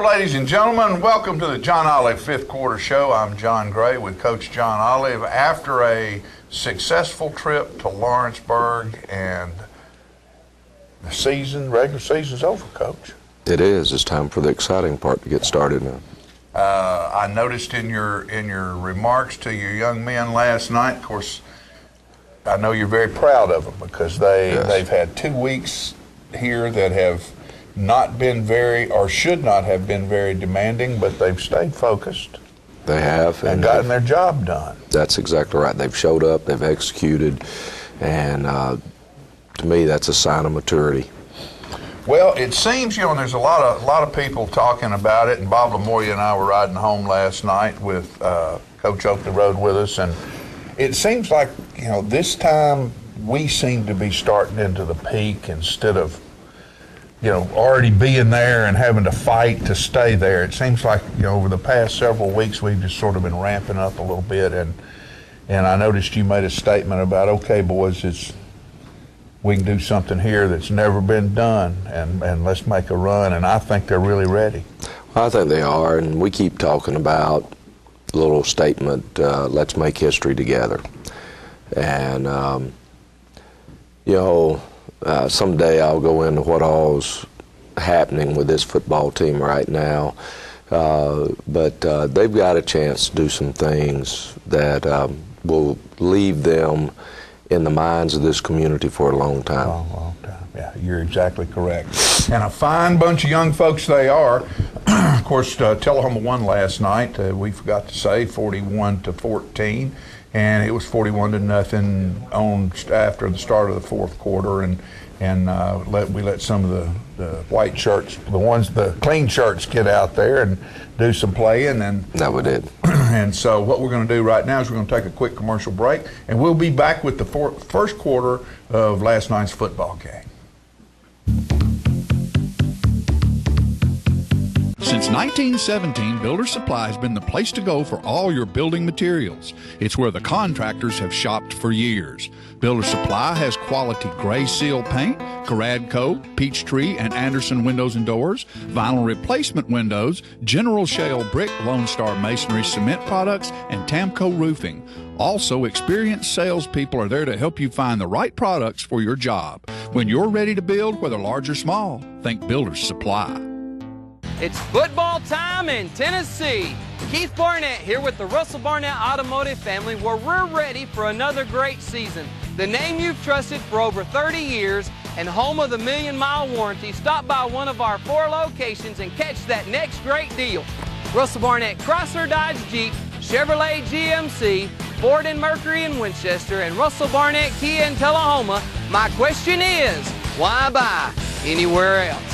Hello, ladies and gentlemen. Welcome to the John Olive Fifth Quarter Show. I'm John Gray with Coach John Olive. After a successful trip to Lawrenceburg, and the regular season's over, Coach. It is. It's time for the exciting part to get started now. I noticed in your remarks to your young men last night, of course, I know you're very proud of them because they've had 2 weeks here that have not been very, or should not have been very demanding, but they've stayed focused. They have. And gotten their job done. That's exactly right. They've showed up, they've executed, and to me that's a sign of maturity. Well, it seems, there's a lot of people talking about it, and Bob Lamoria and I were riding home last night with Coach Oakley rode with us, and it seems like, this time we seem to be starting into the peak instead of already being there and having to fight to stay there. It seems like, over the past several weeks, we've just sort of been ramping up a little bit. And I noticed you made a statement about, okay, boys, we can do something here that's never been done, and let's make a run. And I think they're really ready. I think they are, and we keep talking about a little statement, let's make history together. And, someday I'll go into what all's happening with this football team right now, but they've got a chance to do some things that will leave them in the minds of this community for a long time. Long time. Yeah, you're exactly correct. And a fine bunch of young folks they are. Of course, Tullahoma won last night. We forgot to say 41-14. And it was 41-0 after the start of the fourth quarter, and we let some of the white shirts, the clean shirts, get out there and do some playing. And that we did. And so what we're going to do right now is we're going to take a quick commercial break, and we'll be back with the first quarter of last night's football game. Since 1917, Builder Supply has been the place to go for all your building materials. It's where the contractors have shopped for years. Builder Supply has quality gray seal paint, Caradco, Peachtree, and Anderson windows and doors, vinyl replacement windows, General Shale brick, Lone Star masonry cement products, and Tamco roofing. Also, experienced salespeople are there to help you find the right products for your job. When you're ready to build, whether large or small, think Builder Supply. It's football time in Tennessee. Keith Barnett here with the Russell Barnett Automotive family, where we're ready for another great season. The name you've trusted for over 30 years and home of the million-mile warranty. Stop by one of our 4 locations and catch that next great deal. Russell Barnett Chrysler Dodge Jeep, Chevrolet GMC, Ford and Mercury in Winchester, and Russell Barnett Kia in Tullahoma. My question is, why buy anywhere else?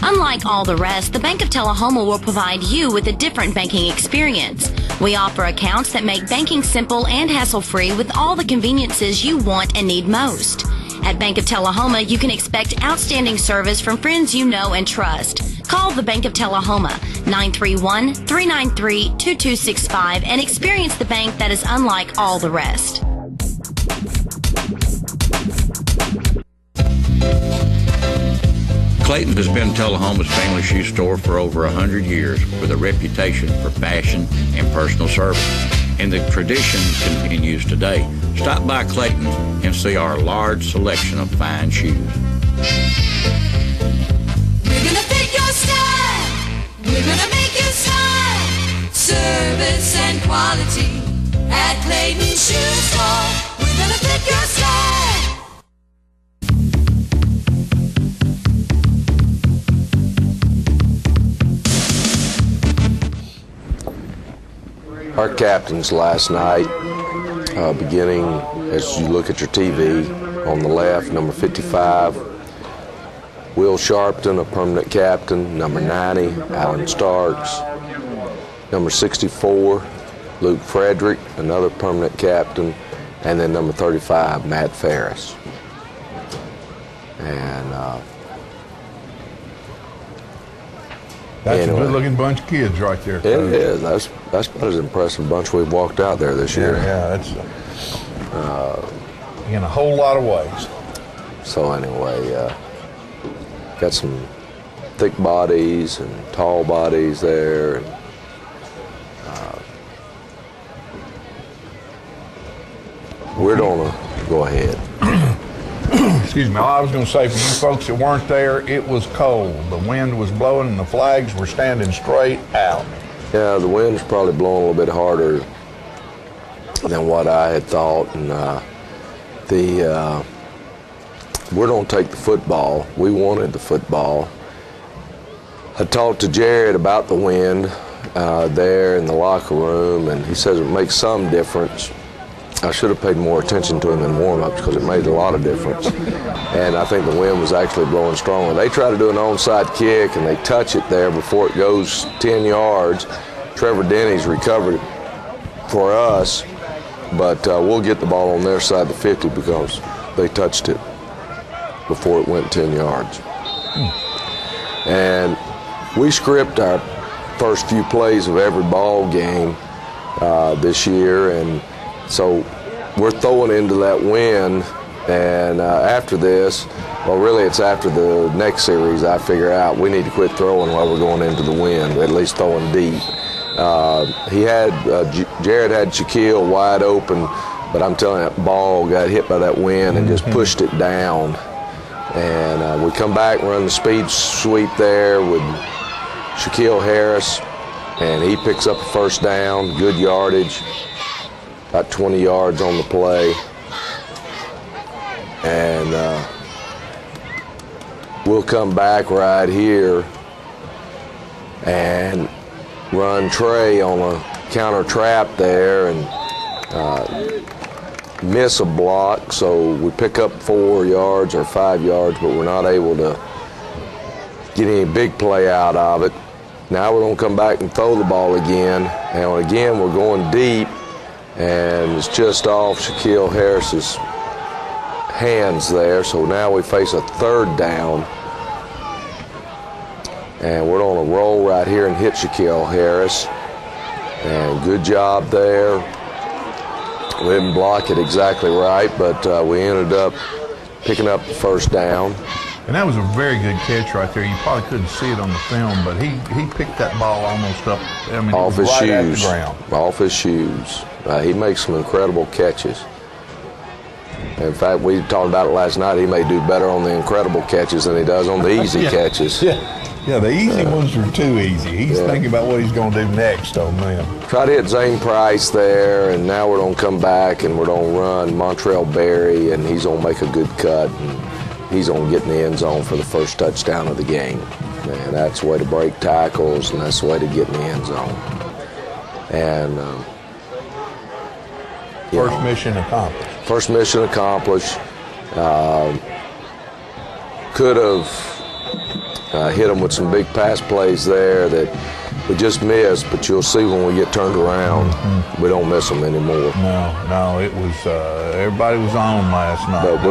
Unlike all the rest, the Bank of Tullahoma will provide you with a different banking experience. We offer accounts that make banking simple and hassle-free with all the conveniences you want and need most. At Bank of Tullahoma, you can expect outstanding service from friends you know and trust. Call the Bank of Tullahoma, 931-393-2265, and experience the bank that is unlike all the rest. Clayton has been Tullahoma's family shoe store for over 100 years with a reputation for fashion and personal service. And the tradition continues today. Stop by Clayton and see our large selection of fine shoes. We're gonna pick your style. We're gonna make you smile. Service and quality at Clayton Shoe Store. We're gonna pick your style. Our captains last night, beginning as you look at your TV on the left, number 55, Will Sharpton, a permanent captain. Number 90, Alan Starks. Number 64, Luke Frederick, another permanent captain. And then number 35, Matt Ferris. And that's a good-looking bunch of kids right there. It is. That's about as impressive bunch we've walked out there this year. Yeah, that's in a whole lot of ways. So anyway, got some thick bodies and tall bodies there. And, we're gonna go ahead. Excuse me. I was going to say, for you folks that weren't there, it was cold. The wind was blowing and the flags were standing straight out. Yeah, the wind's probably blowing a little bit harder than what I had thought. And we're going to take the football. We wanted the football. I talked to Jared about the wind there in the locker room, and he says it makes some difference. I should have paid more attention to him in warm-ups because it made a lot of difference. And I think the wind was actually blowing stronger. They try to do an onside kick, and they touch it there before it goes 10 yards. Trevor Denny's recovered it for us, but we'll get the ball on their side of the 50 because they touched it before it went 10 yards. And we script our first few plays of every ball game this year, and so we're throwing into that wind, and after this, well, really it's after the next series, I figure out we need to quit throwing while we're going into the wind, at least throwing deep. Jared had Shaquille wide open, but I'm telling you, that ball got hit by that wind and just pushed it down. And we come back and run the speed sweep there with Shaquille Harris, and he picks up a first down, good yardage. About 20 yards on the play, and we'll come back right here and run Trey on a counter trap there and miss a block, so we pick up 4 yards or 5 yards, but we're not able to get any big play out of it. Now we're going to come back and throw the ball again, and again we're going deep, and it's just off Shaquille Harris's hands there. So now we face a third down, and we're on a roll right here and hit Shaquille Harris, and good job there. We didn't block it exactly right, but we ended up picking up the first down. And that was a very good catch right there. You probably couldn't see it on the film, but he picked that ball almost up. I mean, off his right at the shoes. ground. Off his shoes. He makes some incredible catches. In fact, we talked about it last night. He may do better on the incredible catches than he does on the easy catches. Yeah, the easy ones are too easy. He's thinking about what he's going to do next on them. Try to hit Zane Price there, and now we're going to come back and we're going to run Montrell Berry, and he's going to make a good cut. And he's going to get in the end zone for the first touchdown of the game. And that's the way to break tackles, and that's the way to get in the end zone. And first mission accomplished. First mission accomplished. Could have hit them with some big pass plays there that we just missed, but you'll see when we get turned around, we don't miss them anymore. No, it was everybody was on last night. But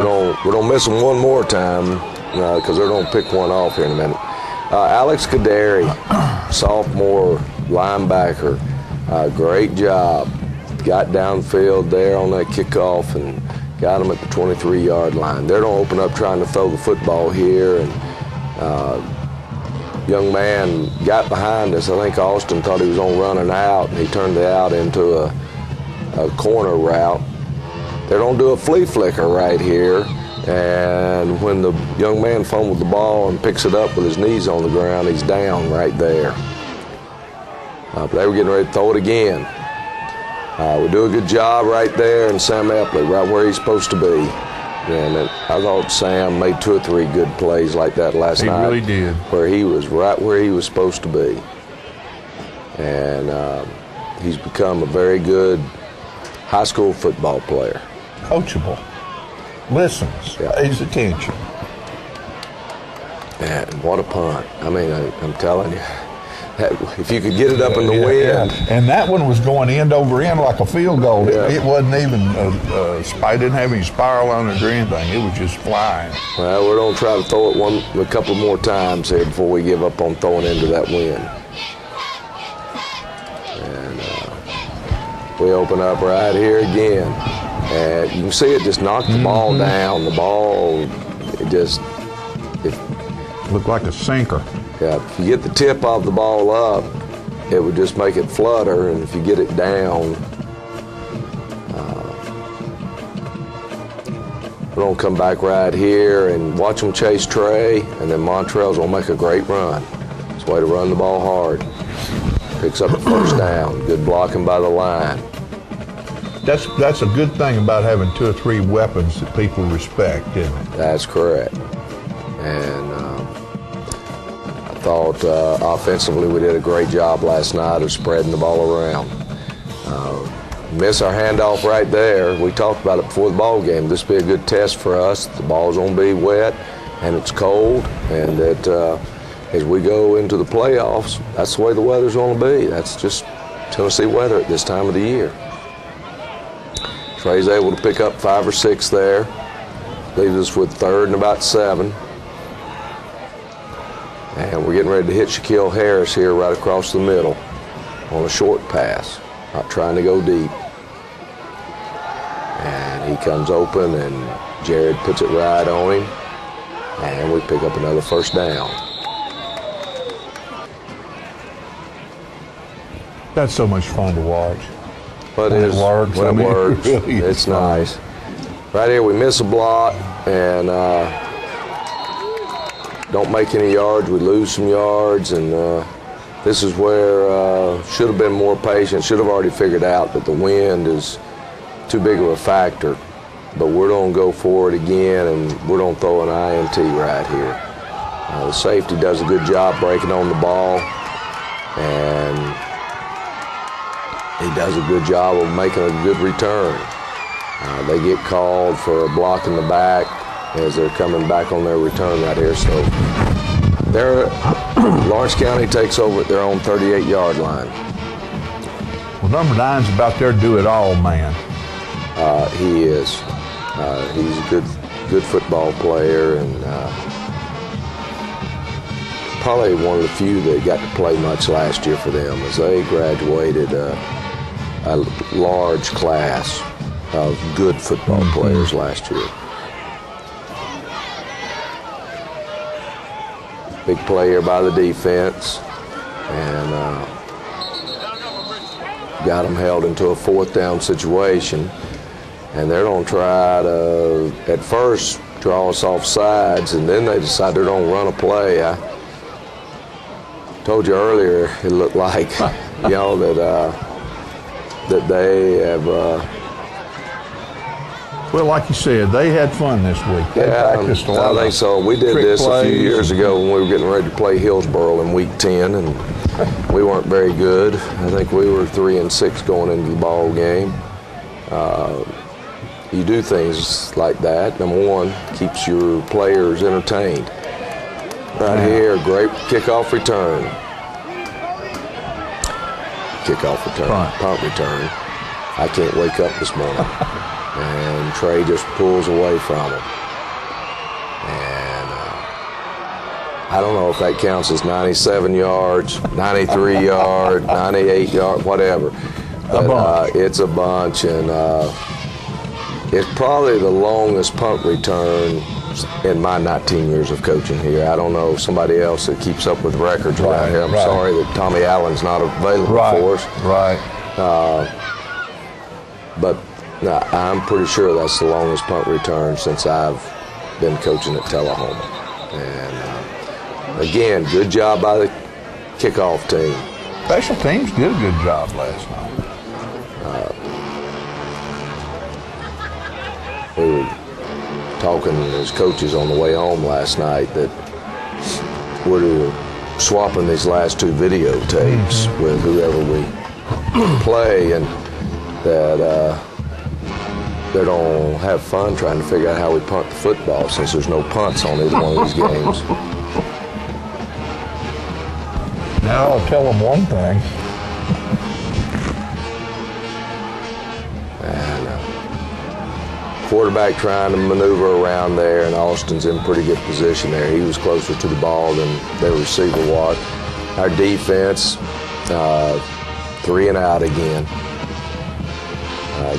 we don't miss them one more time because they're going to pick one off here in a minute. Alex Kaderi, sophomore linebacker, great job. Got downfield there on that kickoff and got him at the 23-yard line. They're going to open up trying to throw the football here, and young man got behind us. I think Austin thought he was going to run an out, and he turned the out into a corner route. They're going to do a flea flicker right here, and when the young man fumbled the ball and picks it up with his knees on the ground, he's down right there. But they were getting ready to throw it again. We do a good job right there, and Sam Epley right where he's supposed to be. And I thought Sam made 2 or 3 good plays like that last night. He really did. Where he was right where he was supposed to be. And he's become a very good high school football player. Coachable. Listens. Pays attention. Man, what a punt. I mean, I'm telling you. If you could get it up in the wind. Yeah. And that one was going end over end like a field goal. Yeah. It wasn't even, it didn't have any spiral on it or anything. It was just flying. Well, we're going to try to throw it a couple more times here before we give up on throwing into that wind. And we open up right here again. And you can see it just knocked the ball down. The ball, it looked like a sinker. Yeah, if you get the tip of the ball up, it would just make it flutter, and if you get it down, we're going to come back right here and watch them chase Trey, and then Montrell's going to make a great run. It's a way to run the ball hard. Picks up the first down. Good blocking by the line. That's a good thing about having 2 or 3 weapons that people respect, isn't it? That's correct. And I thought offensively we did a great job last night of spreading the ball around. Miss our handoff right there. We talked about it before the ball game. This will be a good test for us. The ball's going to be wet and it's cold, and that as we go into the playoffs, that's the way the weather's going to be. That's just Tennessee weather at this time of the year. Trey's able to pick up 5 or 6 there. Leaves us with 3rd and about 7. And we're getting ready to hit Shaquille Harris here right across the middle on a short pass. Not trying to go deep. And he comes open, and Jared puts it right on him. And we pick up another first down. That's so much fun to watch. But When it works. When I mean, it works, it really is it's fun. nice. Right here, we miss a block and don't make any yards. We lose some yards, and this is where should have been more patient. Should have already figured out that the wind is too big of a factor. But we're going to go for it again, and we're going to throw an INT right here. The safety does a good job breaking on the ball, and he does a good job of making a good return. They get called for a block in the back as they're coming back on their return right here. So Lawrence County takes over at their own 38-yard line. Well, number 9's about their do-it-all man. He is. He's a good football player, and probably one of the few that got to play much last year for them, as they graduated a large class of good football players last year. Big player by the defense, and got them held into a 4th down situation. And they're going to try to, at first, draw us off sides, and then they decide they're going to run a play. I told you earlier, it looked like, that they have. Well, like you said, they had fun this week. They practiced a lot. I think so. We did this a few years ago when we were getting ready to play Hillsboro in Week 10, and we weren't very good. I think we were 3-6 going into the ball game. You do things like that. Number one, keeps your players entertained. Right here, great kickoff return. Kickoff return, punt return. I can't wake up this morning. And Trey just pulls away from him. And I don't know if that counts as 97 yards, 93 yards, 98 yards, whatever. But it's a bunch, and it's probably the longest punt return in my 19 years of coaching here. I don't know somebody else that keeps up with records around here. I'm sorry that Tommy Allen's not available for us. But I'm pretty sure that's the longest punt return since I've been coaching at Tullahoma. And again, good job by the kickoff team. Special teams did a good job last night. We were talking as coaches on the way home last night that we're swapping these last 2 videotapes with whoever we play, and that they're going to have fun trying to figure out how we punt the football since there's no punts on either one of these games. Now I'll tell them one thing. Quarterback trying to maneuver around there, and Austin's in pretty good position there. He was closer to the ball than their receiver was. Our defense, 3 and out again.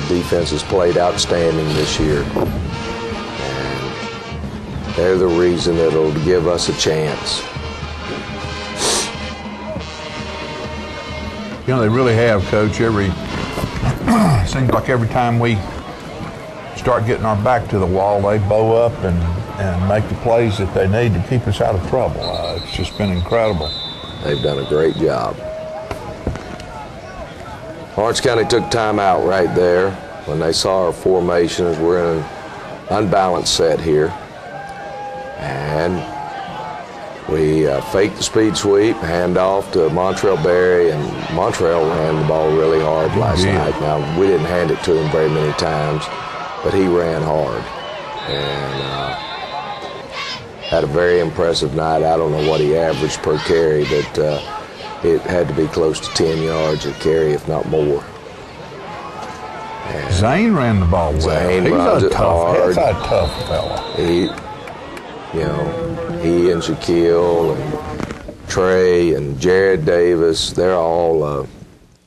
Defense has played outstanding this year. And they're the reason that it'll give us a chance. You know, they really have, Coach. Seems like every time we start getting our back to the wall, they bow up and make the plays that they need to keep us out of trouble. It's just been incredible. They've done a great job. Orange County took time out right there when they saw our formations. We're in an unbalanced set here. And we faked the speed sweep, hand off to Montrell Berry, and Montrell ran the ball really hard last night. Now, we didn't hand it to him very many times, but he ran hard. And had a very impressive night. I don't know what he averaged per carry, but it had to be close to 10 yards a carry, if not more. And Zane ran the ball well. Zane runs it hard. He's a tough fella. He and Shaquille and Trey and Jared Davis, they're all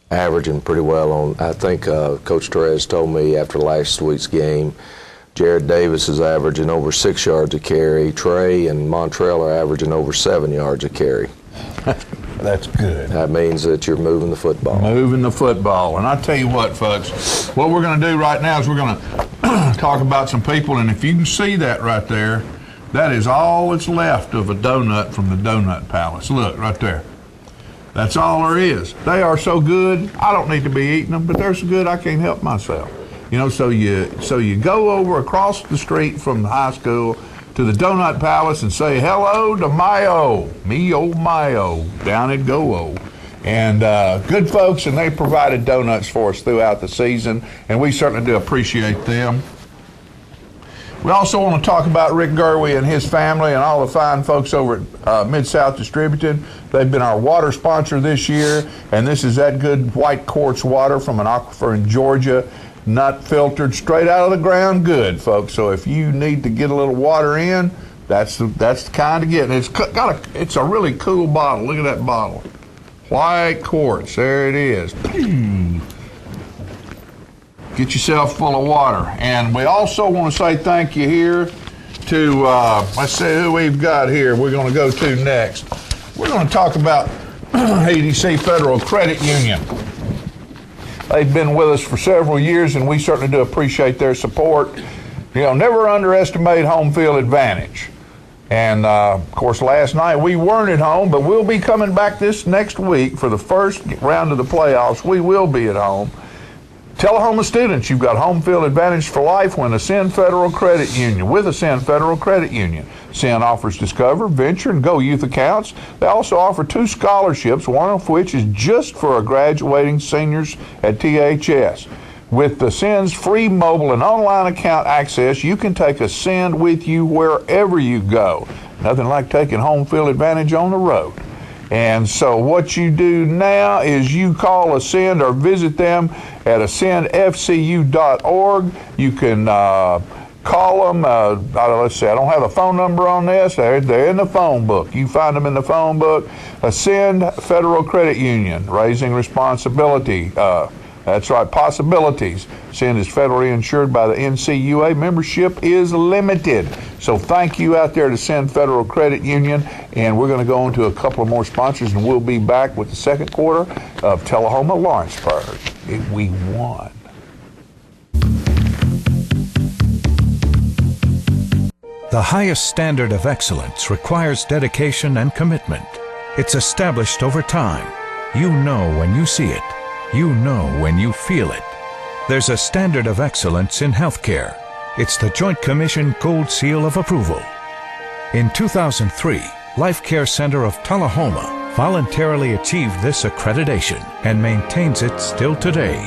averaging pretty well on. I think Coach Torres told me after last week's game, Jared Davis is averaging over 6 yards a carry. Trey and Montrell are averaging over 7 yards a carry. That's good. That means that you're moving the football. Moving the football. And I tell you what, folks, what we're going to do right now is we're going to talk about some people. And if you can see that right there, that is all that's left of a donut from the Donut Palace. Look, right there. That's all there is. They are so good, I don't need to be eating them, but they're so good I can't help myself. You know, so you go over across the street from the high school to the Donut Palace and say hello to Mayo, me old Mayo, down at Go-O. And good folks, and they provided donuts for us throughout the season, and we certainly do appreciate them. We also want to talk about Rick Gerwe and his family and all the fine folks over at Mid-South Distributed. They've been our water sponsor this year, and this is that good white quartz water from an aquifer in Georgia, not filtered, straight out of the ground good, folks. So if you need to get a little water in, that's the kind to get. And it's a really cool bottle. Look at that bottle. White quartz, there it is. Get yourself full of water. And we also want to say thank you here to, let's see who we've got here we're going to go to next. We're going to talk about EDC Federal Credit Union. They've been with us for several years, and we certainly do appreciate their support. You know, never underestimate home field advantage. And, of course, last night we weren't at home, but we'll be coming back this next week for the first round of the playoffs. We will be at home. Tullahoma students, you've got home field advantage for life when Ascend Federal Credit Union, with Ascend Federal Credit Union. Ascend offers Discover, Venture, and Go Youth accounts. They also offer 2 scholarships, one of which is just for our graduating seniors at THS. With Ascend's free mobile and online account access, you can take Ascend with you wherever you go. Nothing like taking home field advantage on the road. And so what you do now is you call Ascend or visit them at ascendfcu.org. You can call them. Let's see, I don't have a phone number on this. They're in the phone book. You find them in the phone book. Ascend Federal Credit Union, raising responsibility. That's right, possibilities. Ascend is federally insured by the NCUA. Membership is limited. So thank you out there to Ascend Federal Credit Union. And we're going to go on to a couple of more sponsors, and we'll be back with the second quarter of Tullahoma Lawrenceburg. We won. The highest standard of excellence requires dedication and commitment. It's established over time. You know when you see it. You know when you feel it. There's a standard of excellence in healthcare. It's the Joint Commission Gold Seal of Approval. In 2003, Life Care Center of Tullahoma voluntarily achieved this accreditation and maintains it still today.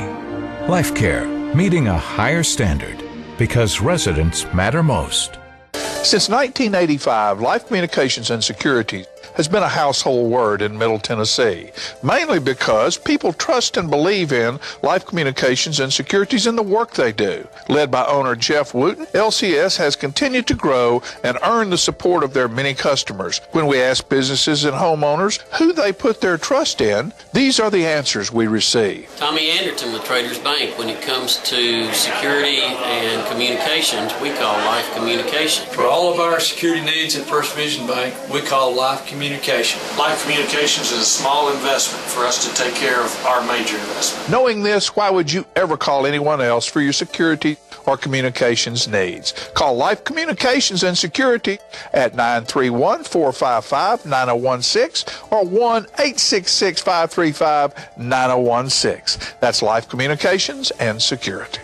Life Care, meeting a higher standard because residents matter most. Since 1985, Life Communications and Security has been a household word in Middle Tennessee, mainly because people trust and believe in Life Communications and Securities in the work they do. Led by owner Jeff Wooten, LCS has continued to grow and earn the support of their many customers. When we ask businesses and homeowners who they put their trust in, these are the answers we receive. Tommy Anderton with Traders Bank. When it comes to security and communications, we call Life Communications. For all of our security needs at First Vision Bank, we call Life Communications. Communication. Life Communications is a small investment for us to take care of our major investment. Knowing this, why would you ever call anyone else for your security or communications needs? Call Life Communications and Security at 931-455-9016 or 1-866-535-9016. That's Life Communications and Security.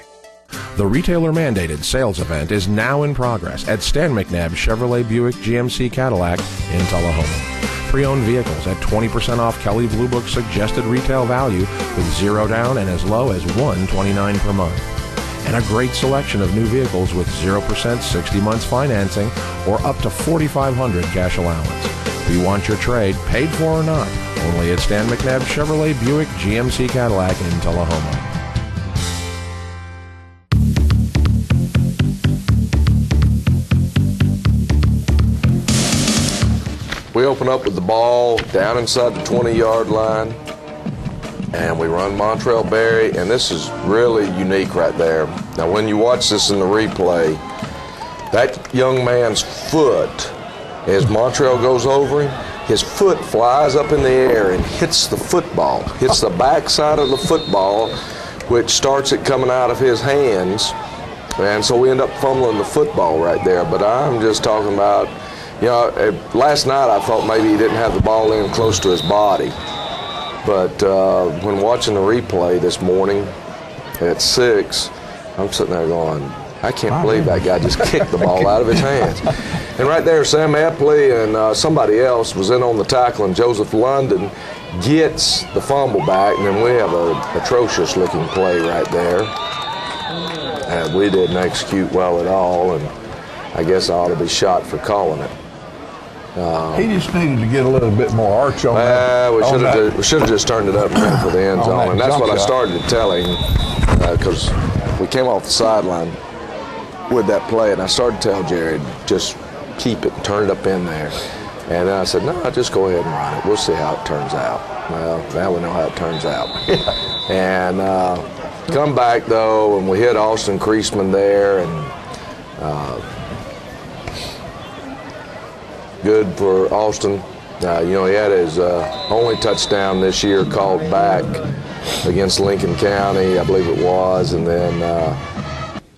The retailer-mandated sales event is now in progress at Stan McNabb Chevrolet Buick GMC Cadillac in Tullahoma. Pre-owned vehicles at 20% off Kelley Blue Book suggested retail value with 0 down and as low as $129 per month. And a great selection of new vehicles with 0% 60 months financing or up to $4,500 cash allowance. We want your trade, paid for or not, only at Stan McNabb Chevrolet Buick GMC Cadillac in Tullahoma. We open up with the ball down inside the 20-yard line, and we run Montrell Berry, and this is really unique right there. Now, when you watch this in the replay, that young man's foot, as Montrell goes over him, his foot flies up in the air and hits the football, hits the backside of the football, which starts it coming out of his hands, and so we end up fumbling the football right there. But I'm just talking about, you know, last night I thought maybe he didn't have the ball in close to his body. But when watching the replay this morning at 6, I'm sitting there going, I can't believe that guy just kicked the ball out of his hands. And right there, Sam Epley and somebody else was in on the tackle, and Joseph London gets the fumble back, and then we have an atrocious-looking play right there. And we didn't execute well at all, and I guess I ought to be shot for calling it. He just needed to get a little bit more arch on that. We should have just turned it up for the end zone, and that's what I started to tell him, because we came off the sideline with that play, and I started to tell Jared, just keep it, turn it up in there. And then I said, no, just go ahead and run it. We'll see how it turns out. Well, now we know how it turns out. And come back, though, and we hit Austin Creasman there, and good for Austin. You know, he had his only touchdown this year called back against Lincoln County, I believe it was, and then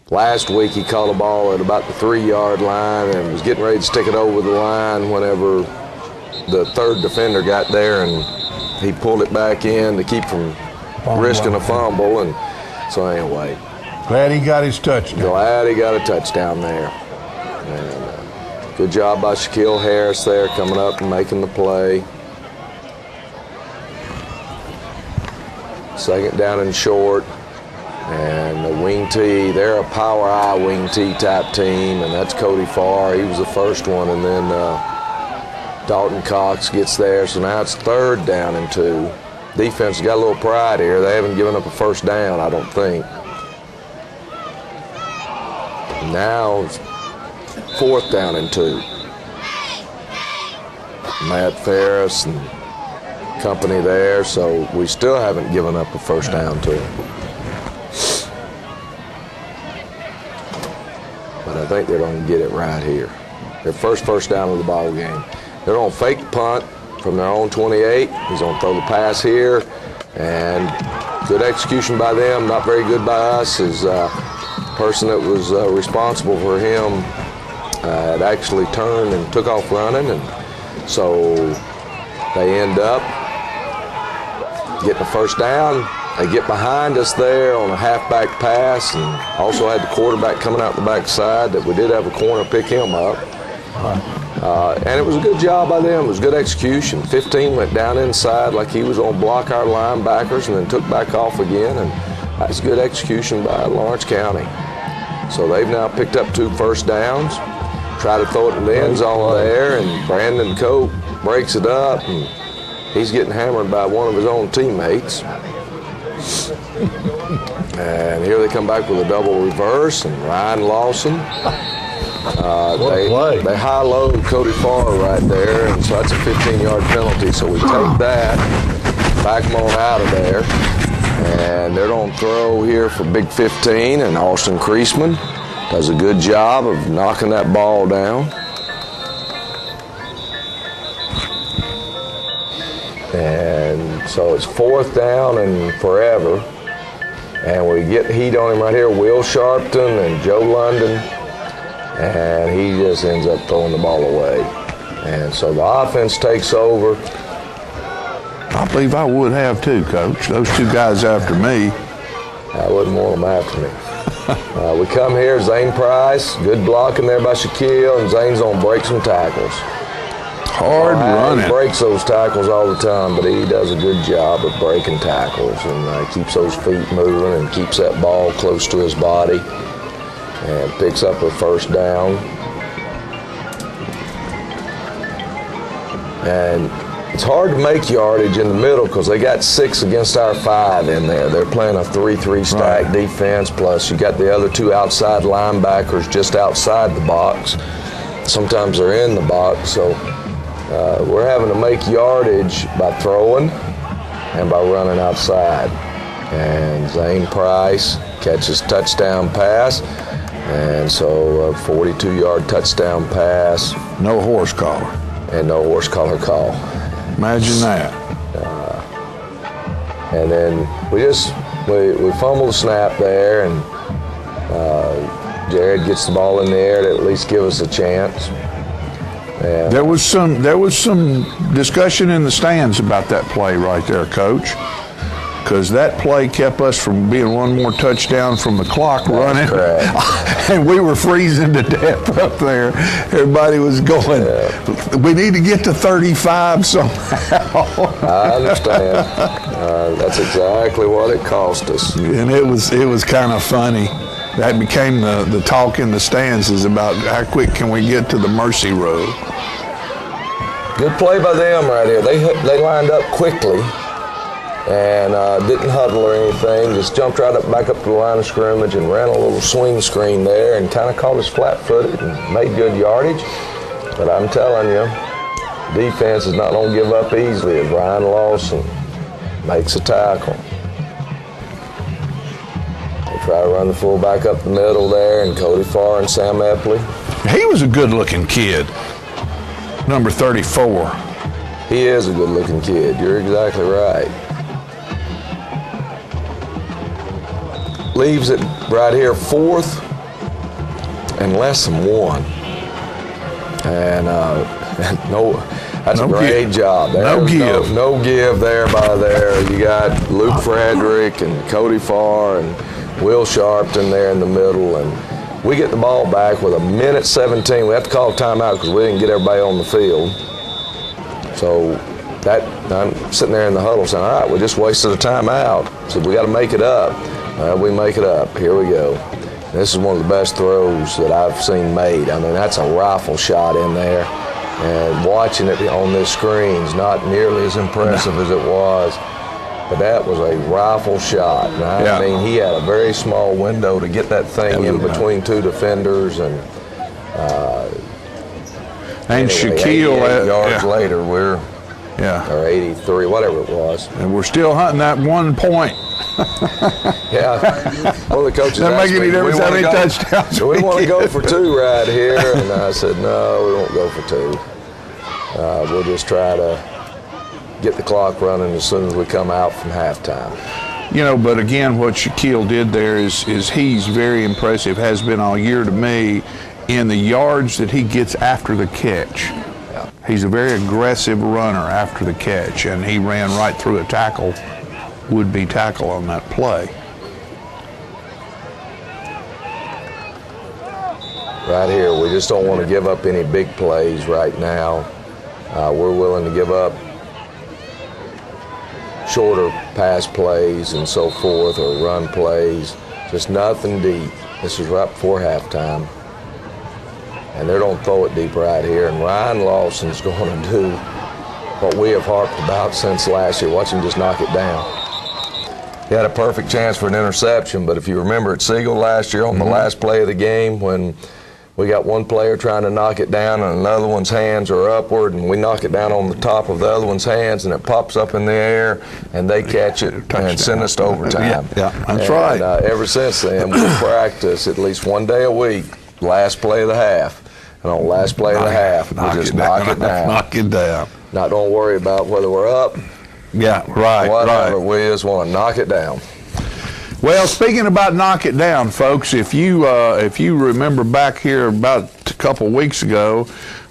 last week he caught a ball at about the 3-yard line and was getting ready to stick it over the line whenever the third defender got there, and he pulled it back in to keep from risking a fumble. And so anyway, glad he got his touchdown. Glad he got a touchdown there. And good job by Shaquille Harris there, coming up and making the play. Second down and short. And the wing tee, they're a power I wing tee type team, and that's Cody Farr. He was the first one, and then Dalton Cox gets there. So now it's 3rd down and 2. Defense has got a little pride here. They haven't given up a first down, I don't think. Now it's 4th down and 2. Matt Ferris and company there, so we still haven't given up a first down to them. But I think they're going to get it right here. Their first down of the ball game. They're going to fake the punt from their own 28. He's going to throw the pass here, and good execution by them, not very good by us. His person that was responsible for him had actually turned and took off running, and so they end up getting a first down. They get behind us there on a halfback pass, and also had the quarterback coming out the backside that we did have a corner pick him up. And it was a good job by them. It was good execution. 15 went down inside like he was going to block our linebackers and then took back off again, and that's good execution by Lawrence County. So they've now picked up 2 first downs. Try to throw it in the end zone there, and Brandon Cope breaks it up, and he's getting hammered by one of his own teammates. And here they come back with a double reverse, and Ryan Lawson. They high-load Cody Farr right there, and so that's a 15-yard penalty. So we take that, back them on out of there, and they're going to throw here for big 15, and Austin Creasman does a good job of knocking that ball down. So it's 4th down and forever. And we get heat on him right here, Will Sharpton and Joe London, and he just ends up throwing the ball away. And so the offense takes over. I believe I would have too, Coach. Those two guys after me. I wouldn't want them after me. We come here, Zane Price, good blocking there by Shaquille, and Zane's going to break some tackles. Hard running. He breaks those tackles all the time, but he does a good job of breaking tackles and keeps those feet moving and keeps that ball close to his body and picks up a 1st down. And it's hard to make yardage in the middle because they got 6 against our 5 in there. They're playing a 3-3 stack defense, plus you got the other 2 outside linebackers just outside the box. Sometimes they're in the box, so we're having to make yardage by throwing and by running outside. And Zane Price catches touchdown pass, and so a 42-yard touchdown pass. No horse collar. And no horse collar call. Imagine that. And then we fumble the snap there, and Jared gets the ball in the air to at least give us a chance. And there was some discussion in the stands about that play right there, Coach, because that play kept us from being one more touchdown from the clock running. And we were freezing to death up there. Everybody was going, we need to get to 35 somehow. I understand. That's exactly what it cost us. And it was kind of funny. That became the talk in the stands, is about how quick can we get to the mercy road. Good play by them right here. They lined up quickly and didn't huddle or anything. Just jumped right back up to the line of scrimmage and ran a little swing screen there and kind of caught us flat-footed and made good yardage. But I'm telling you, defense is not going to give up easily as Ryan Lawson makes a tackle. Try to run the fullback up the middle there, and Cody Farr and Sam Epley. He was a good-looking kid, number 34. He is a good-looking kid. You're exactly right. Leaves it right here, 4th and less than 1. And that's a great job. No give. No give there by there. You got Luke Frederick and Cody Farr and Will Sharpton there in the middle, and we get the ball back with 1:17. We have to call a timeout because we didn't get everybody on the field. So I'm sitting there in the huddle saying, all right, we just wasted a timeout. So we got to make it up. We make it up. Here we go. This is one of the best throws that I've seen made. I mean, that's a rifle shot in there. And watching it on this screen is not nearly as impressive as it was. But that was a rifle shot. And I mean, he had a very small window to get that thing in between 2 defenders. And anyway, Shaquille, 88 yards later, we're or 83, whatever it was. And we're still hunting that 1 point. Well, the coaches asked me, do we want to go for 2 right here? And I said, no, we won't go for 2. We'll just try to get the clock running as soon as we come out from halftime. You know, but again, what Shaquille did there is he's very impressive, has been all year to me, in the yards that he gets after the catch. Yeah. He's a very aggressive runner after the catch, and he ran right through a tackle, would-be tackle on that play. Right here, we just don't want to give up any big plays right now. We're willing to give up shorter pass plays and so forth, or run plays, just nothing deep. This is right before halftime. And they don't throw it deep right here. And Ryan Lawson's going to do what we have harped about since last year. Watch him just knock it down. He had a perfect chance for an interception, but if you remember at Siegel last year on the last play of the game, when we got one player trying to knock it down and another one's hands are upward, and we knock it down on the top of the other one's hands, and it pops up in the air, and they catch it and send us to overtime. That's right. Ever since then, we practice at least one day a week, last play of the half. And on last play of the half, we just knock it down. Knock it down. Not don't worry about whether we're up Yeah, right, Whatever, we just want to knock it down. Well, speaking about knock it down, folks, if you remember back here about a couple weeks ago,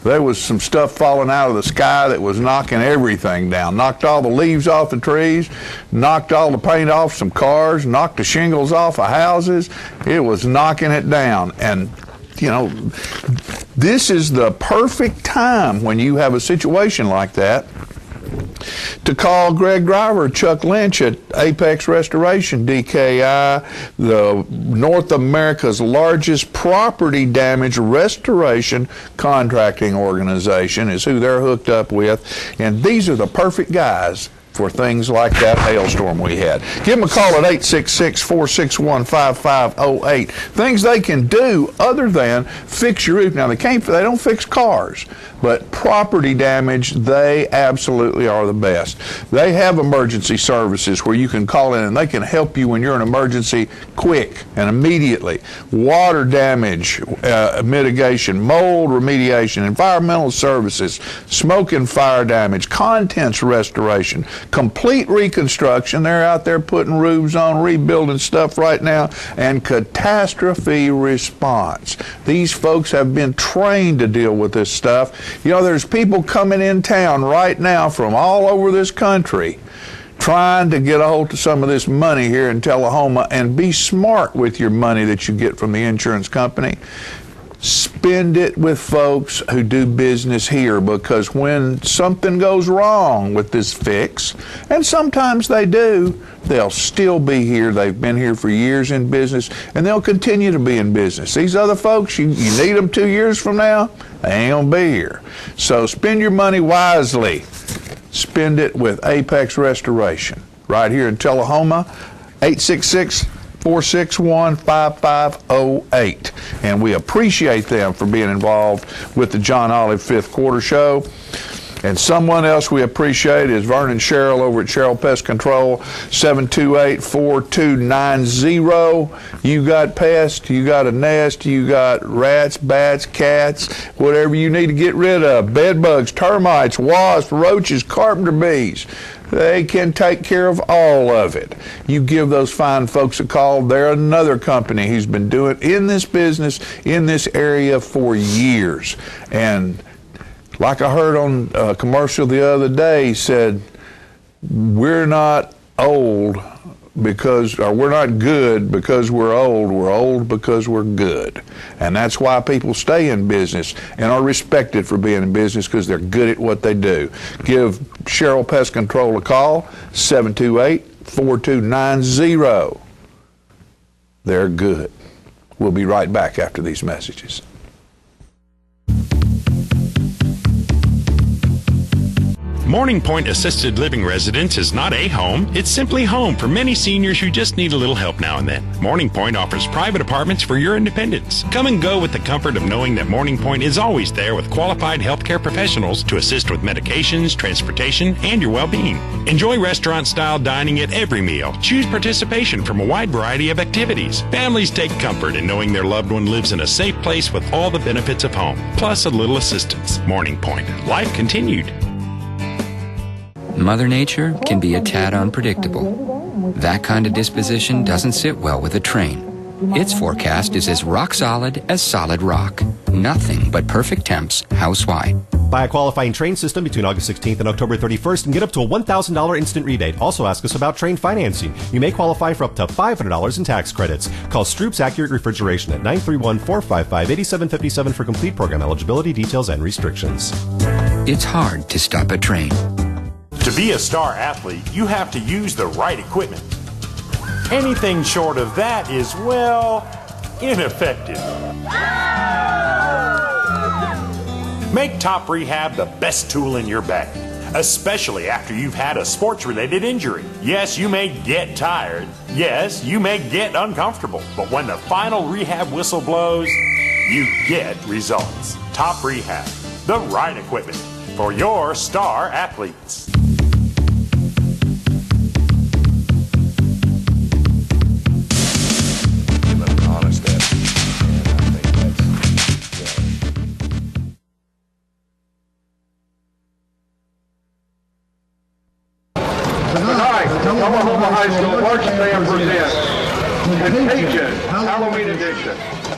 there was some stuff falling out of the sky that was knocking everything down. Knocked all the leaves off the trees, knocked all the paint off some cars, knocked the shingles off of houses. It was knocking it down. And, you know, this is the perfect time when you have a situation like that to call Greg Driver or Chuck Lynch at Apex Restoration, DKI, the North America's largest property damage restoration contracting organization is who they're hooked up with. And these are the perfect guys for things like that hailstorm we had. Give them a call at 866-461-5508. Things they can do other than fix your roof. Now, they don't fix cars, but property damage, they absolutely are the best. They have emergency services where you can call in and they can help you when you're in an emergency quick and immediately. Water damage mitigation, mold remediation, environmental services, smoke and fire damage, contents restoration, complete reconstruction. They're out there putting roofs on, rebuilding stuff right now, and catastrophe response. These folks have been trained to deal with this stuff. You know, there's people coming in town right now from all over this country trying to get a hold of some of this money here in Tullahoma, and be smart with your money that you get from the insurance company. Spend it with folks who do business here, because when something goes wrong with this fix, and sometimes they do, they'll still be here. They've been here for years in business, and they'll continue to be in business. These other folks, you need them 2 years from now, they ain't gonna be here. So spend your money wisely. Spend it with Apex Restoration right here in Tullahoma, 866-461-5508. And we appreciate them for being involved with the John Olive Fifth Quarter Show. And someone else we appreciate is Vernon Sherrill over at Sherrill Pest Control, 728-4290. You got pests, you got a nest, you got rats, bats, cats, whatever you need to get rid of, bed bugs, termites, wasps, roaches, carpenter bees. They can take care of all of it. You give those fine folks a call. They're another company who's been doing in this business, in this area for years. And like I heard on a commercial the other day, said, we're not old because, or we're not good because we're old because we're good. And that's why people stay in business and are respected for being in business, because they're good at what they do. Give Sherrill Pest Control a call, 728-4290. They're good. We'll be right back after these messages. Morning Point Assisted Living Residence is not a home, it's simply home for many seniors who just need a little help now and then. Morning Point offers private apartments for your independence. Come and go with the comfort of knowing that Morning Point is always there with qualified healthcare professionals to assist with medications, transportation, and your well-being. Enjoy restaurant-style dining at every meal. Choose participation from a wide variety of activities. Families take comfort in knowing their loved one lives in a safe place with all the benefits of home, plus a little assistance. Morning Point. Life continued. Mother Nature can be a tad unpredictable. That kind of disposition doesn't sit well with a train. Its forecast is as rock solid as solid rock. Nothing but perfect temps house-wide. Buy a qualifying train system between August 16th and October 31st and get up to a $1,000 instant rebate. Also ask us about train financing. You may qualify for up to $500 in tax credits. Call Stroop's Accurate Refrigeration at 931-455-8757 for complete program eligibility, details, and restrictions. It's hard to stop a train. To be a star athlete, you have to use the right equipment. Anything short of that is, well, ineffective. Make Top Rehab the best tool in your bag, especially after you've had a sports-related injury. Yes, you may get tired. Yes, you may get uncomfortable. But when the final rehab whistle blows, you get results. Top Rehab, the right equipment for your star athletes. Central High School March Band presents Contagion Halloween Edition.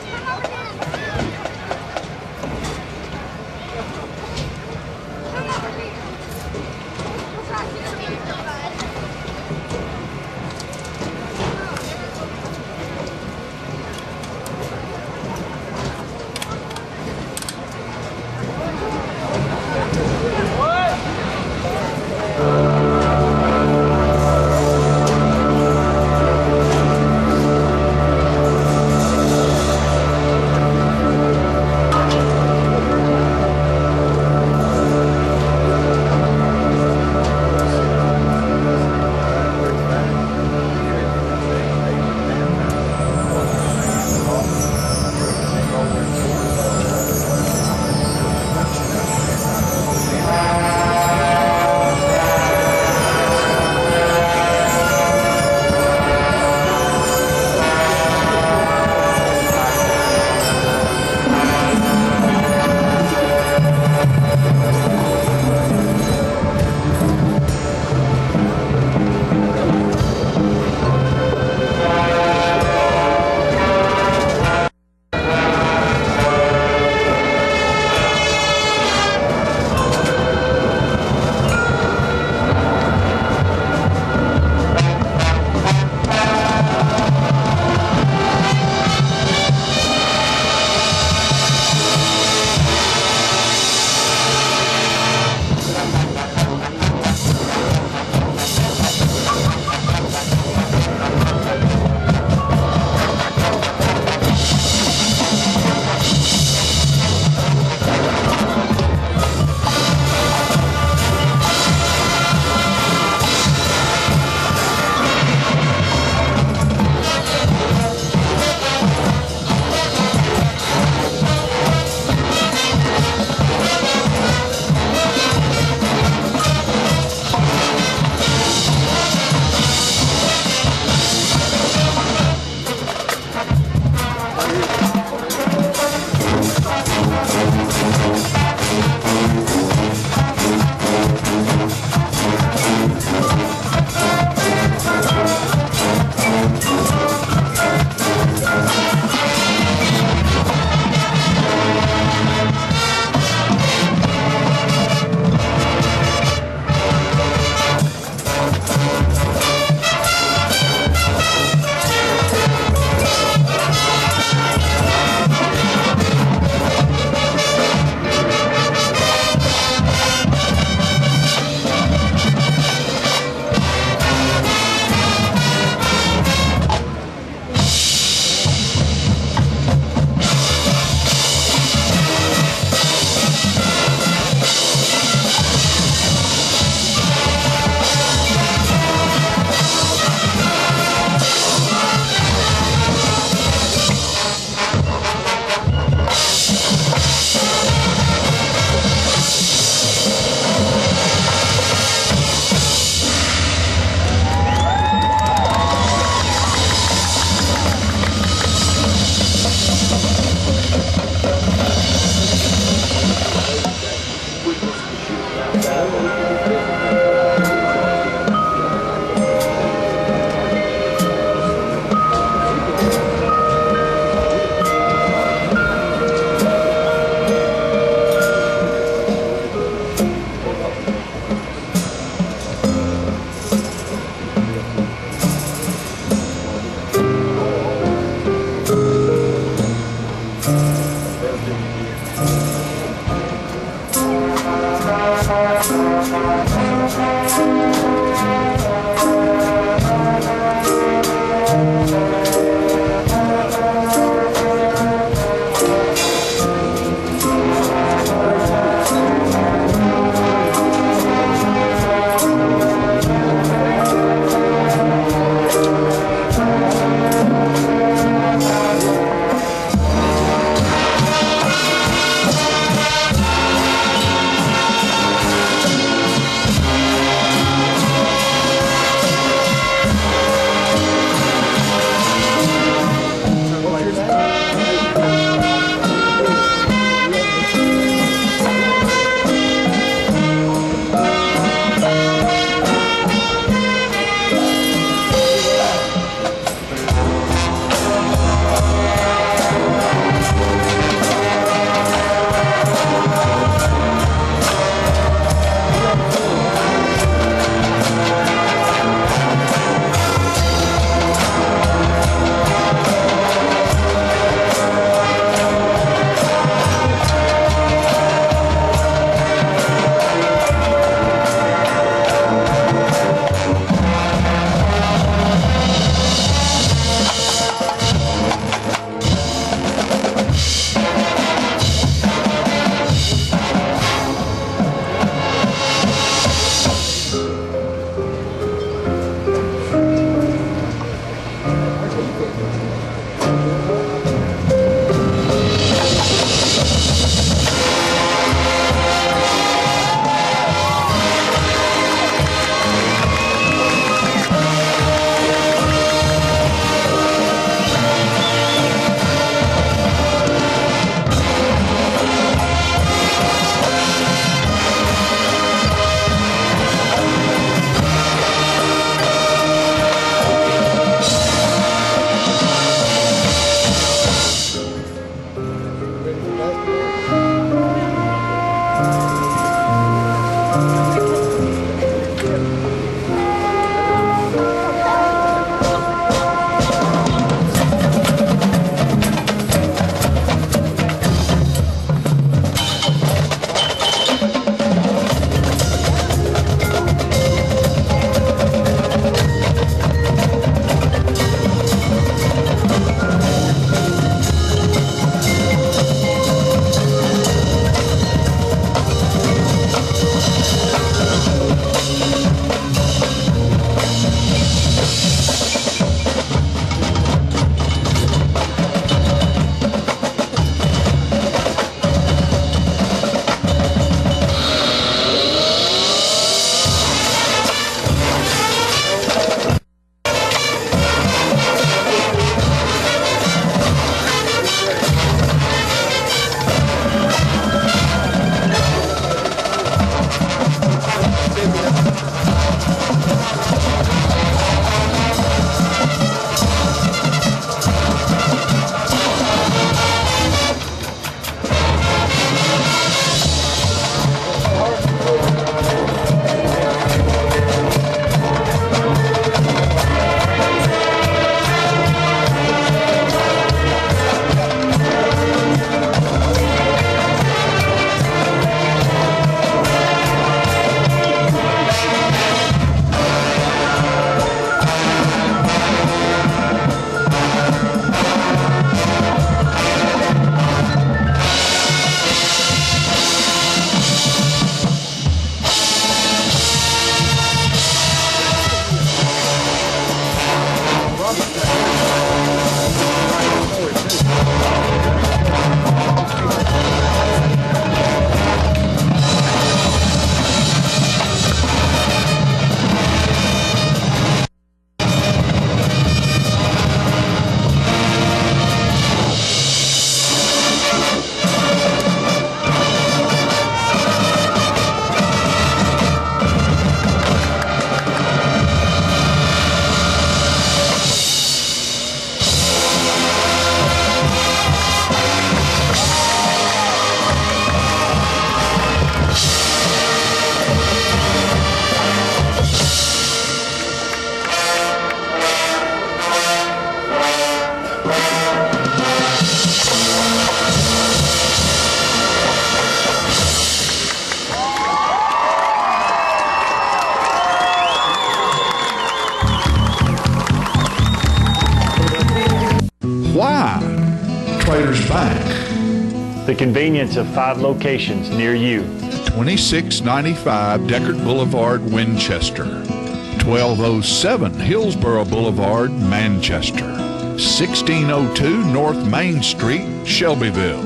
Traders Bank. The convenience of 5 locations near you. 2695 Deckard Boulevard, Winchester. 1207 Hillsborough Boulevard, Manchester. 1602 North Main Street, Shelbyville.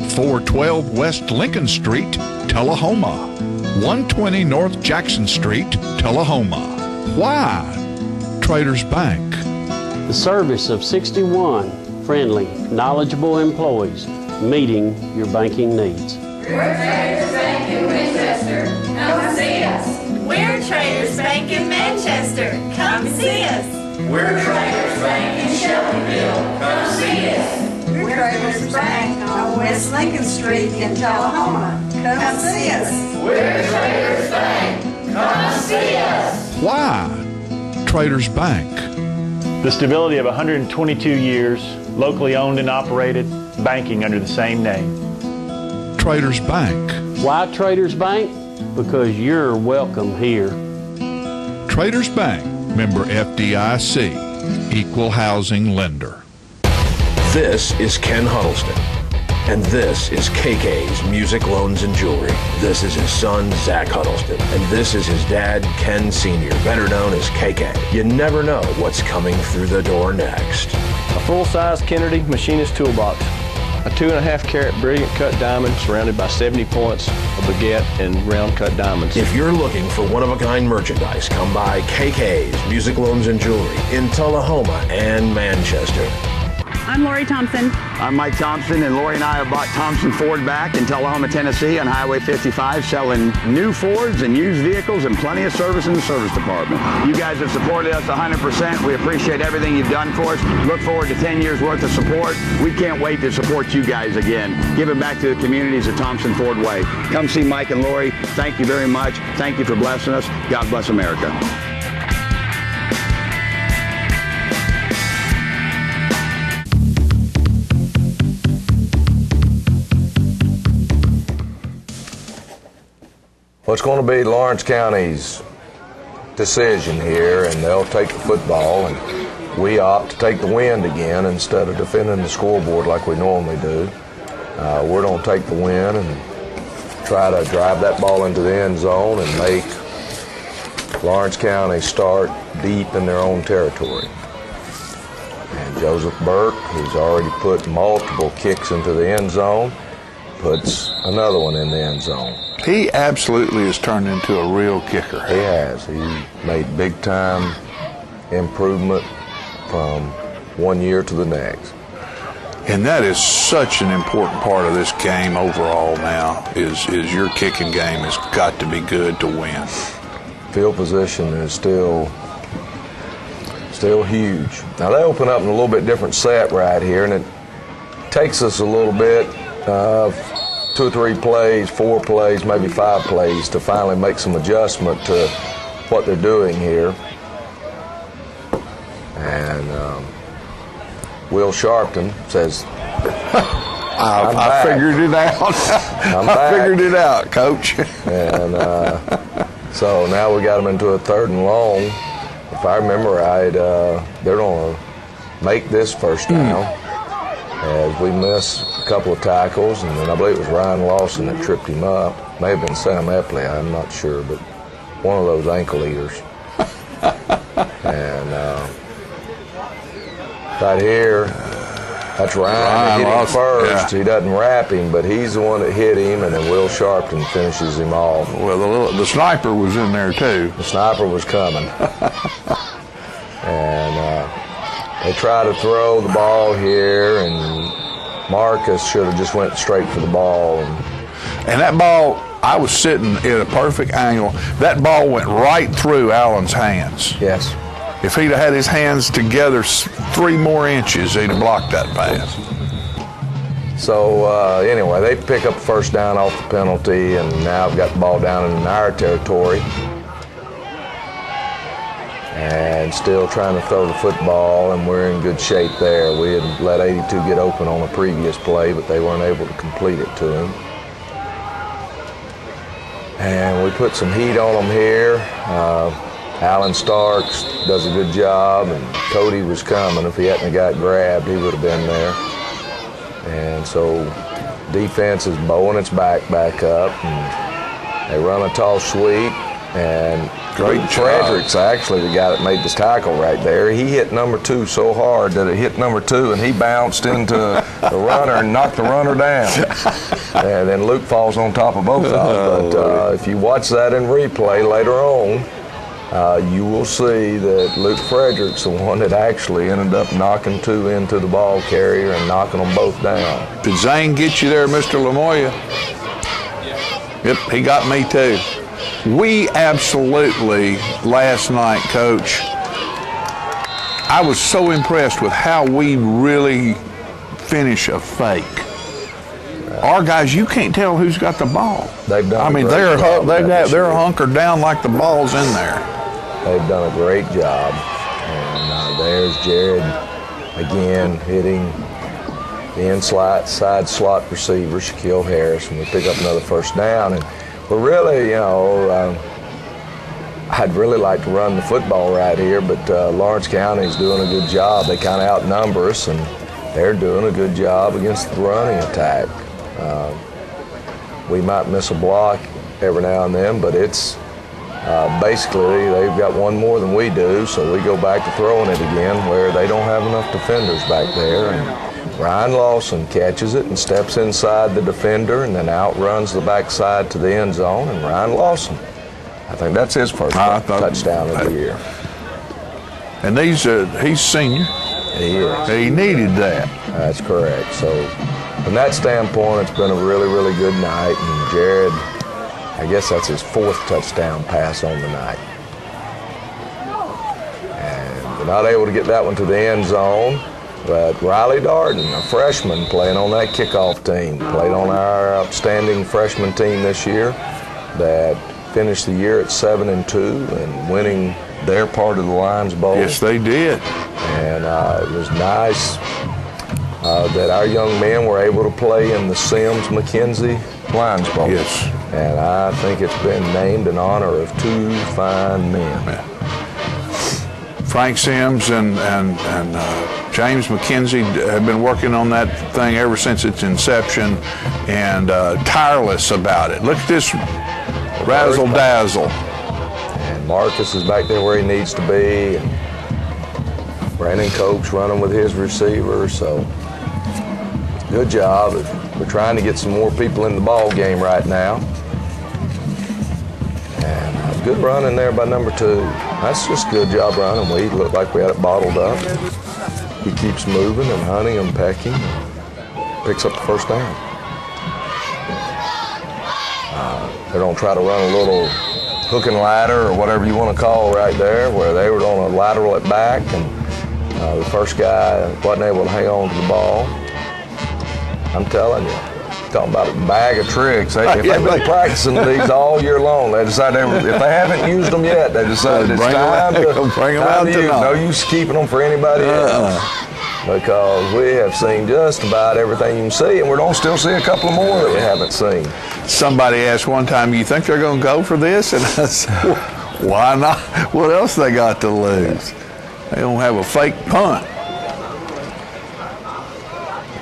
412 West Lincoln Street, Tullahoma. 120 North Jackson Street, Tullahoma. Why Traders Bank? The service of 61 friendly, knowledgeable employees meeting your banking needs. We're Traders Bank in Winchester. Come see us. We're Traders Bank in Manchester. Come see us. We're Traders Bank in Shelbyville. Come see us. We're Traders Bank on West Lincoln Street in Tullahoma. Come see us. We're Traders Bank. Come see us. Why Traders Bank? The stability of 122 years, locally owned and operated, banking under the same name. Traders Bank. Why Traders Bank? Because you're welcome here. Traders Bank, member FDIC, equal housing lender. This is Ken Huddleston, and this is KK's Music Loans and Jewelry. This is his son, Zach Huddleston, and this is his dad, Ken Sr., better known as KK. You never know what's coming through the door next. A full-size Kennedy machinist toolbox. A 2.5 carat brilliant cut diamond surrounded by 70 points of baguette and round cut diamonds. If you're looking for one-of-a-kind merchandise, come by KK's Music Loans and Jewelry in Tullahoma and Manchester. I'm Lori Thompson. I'm Mike Thompson, and Lori and I have bought Thompson Ford back in Tullahoma, Tennessee on Highway 55, selling new Fords and used vehicles and plenty of service in the service department. You guys have supported us 100%. We appreciate everything you've done for us. Look forward to 10 years worth of support. We can't wait to support you guys again. Give it back to the communities the Thompson Ford way. Come see Mike and Lori. Thank you very much. Thank you for blessing us. God bless America. Well, it's going to be Lawrence County's decision here, and they'll take the football, and we opt to take the wind again instead of defending the scoreboard like we normally do. We're going to take the win and try to drive that ball into the end zone and make Lawrence County start deep in their own territory. And Joseph Burke, who's already put multiple kicks into the end zone, puts another one in the end zone. He absolutely has turned into a real kicker. He has. He made big-time improvement from one year to the next. And that is such an important part of this game overall now, is your kicking game has got to be good to win. Field position is still huge. Now they open up in a little bit different set right here, and it takes us a little bit, 2 or 3 plays, 4 plays, maybe 5 plays to finally make some adjustment to what they're doing here. And Will Sharpton says, I figured it out. I figured it out, Coach. And so now we got them into a 3rd and long. If I remember right, they're going to make this first down as we miss a couple of tackles, and then I believe it was Ryan Lawson that tripped him up. May have been Sam Epley, I'm not sure, but one of those ankle eaters. And right here, that's Ryan that hit him first. Yeah. He doesn't wrap him, but he's the one that hit him, and then Will Sharpton finishes him off. Well, the sniper was in there, too. The sniper was coming. And they try to throw the ball here, and Marcus should have just went straight for the ball. And that ball, I was sitting at a perfect angle. That ball went right through Allen's hands. Yes. If he'd have had his hands together 3 more inches, he'd have blocked that pass. So anyway, they pick up first down off the penalty, and now I've got the ball down in our territory. And still trying to throw the football, and we're in good shape there. We had let 82 get open on a previous play, but they weren't able to complete it to him. And we put some heat on them here. Alan Starks does a good job, and Cody was coming. If he hadn't got grabbed, he would have been there. And so defense is bowing its back up, and they run a toss sweep, and Fredericks, actually the guy that made this tackle right there, he hit number 2 so hard that it hit number 2, and he bounced into the runner and knocked the runner down. And then Luke falls on top of both of them. But if you watch that in replay later on, you will see that Luke Fredericks, the one that actually ended up knocking 2 into the ball carrier and knocking them both down. Did Zane get you there, Mr. Lamoya? Yep, he got me too. We absolutely, last night, Coach, I was so impressed with how we really finish a fake. Our guys, you can't tell who's got the ball. They've done. I mean, they're hunkered down like the ball's in there. They've done a great job. And there's Jared again hitting the inside slot receiver, Shaquille Harris, and we pick up another first down. And we're really, you know, I'd really like to run the football right here, but Lawrence County is doing a good job. They kind of outnumber us, and they're doing a good job against the running attack. We might miss a block every now and then, but it's basically they've got one more than we do, so we go back to throwing it again where they don't have enough defenders back there. And Ryan Lawson catches it and steps inside the defender and then outruns the backside to the end zone. And Ryan Lawson, I think that's his first touchdown of the year. And he's senior. He is. He needed that. That's correct. So from that standpoint, it's been a really, really good night. And Jared, I guess that's his 4th touchdown pass on the night. And we're not able to get that one to the end zone, but Riley Darden, a freshman playing on that kickoff team, played on our outstanding freshman team this year that finished the year at 7-2 and winning their part of the Lions Bowl. Yes, they did. And it was nice that our young men were able to play in the Sims-McKenzie Lions Bowl. Yes. And I think it's been named in honor of 2 fine men. Yeah. Frank Sims and James McKenzie have been working on that thing ever since its inception, and tireless about it. Look at this razzle dazzle. And Marcus is back there where he needs to be. And Brandon Cope's running with his receiver, so good job. We're trying to get some more people in the ball game right now. And good running there by number 2. That's just a good job running. We looked like we had it bottled up. He keeps moving and hunting and pecking. Picks up the first down. They're going to try to run a little hook and ladder or whatever you want to call right there, where they were going to lateral it back, and the first guy wasn't able to hang on to the ball. I'm telling you, talking about a bag of tricks. If they've been practicing these all year long, they decided if they haven't used them yet, they decided it's time to bring them out tonight. No use keeping them for anybody else. Because we have seen just about everything you can see, and we're going to still see a couple more that we haven't seen. Somebody asked one time, you think they're going to go for this? And I said, why not? What else they got to lose? They don't have a fake punt.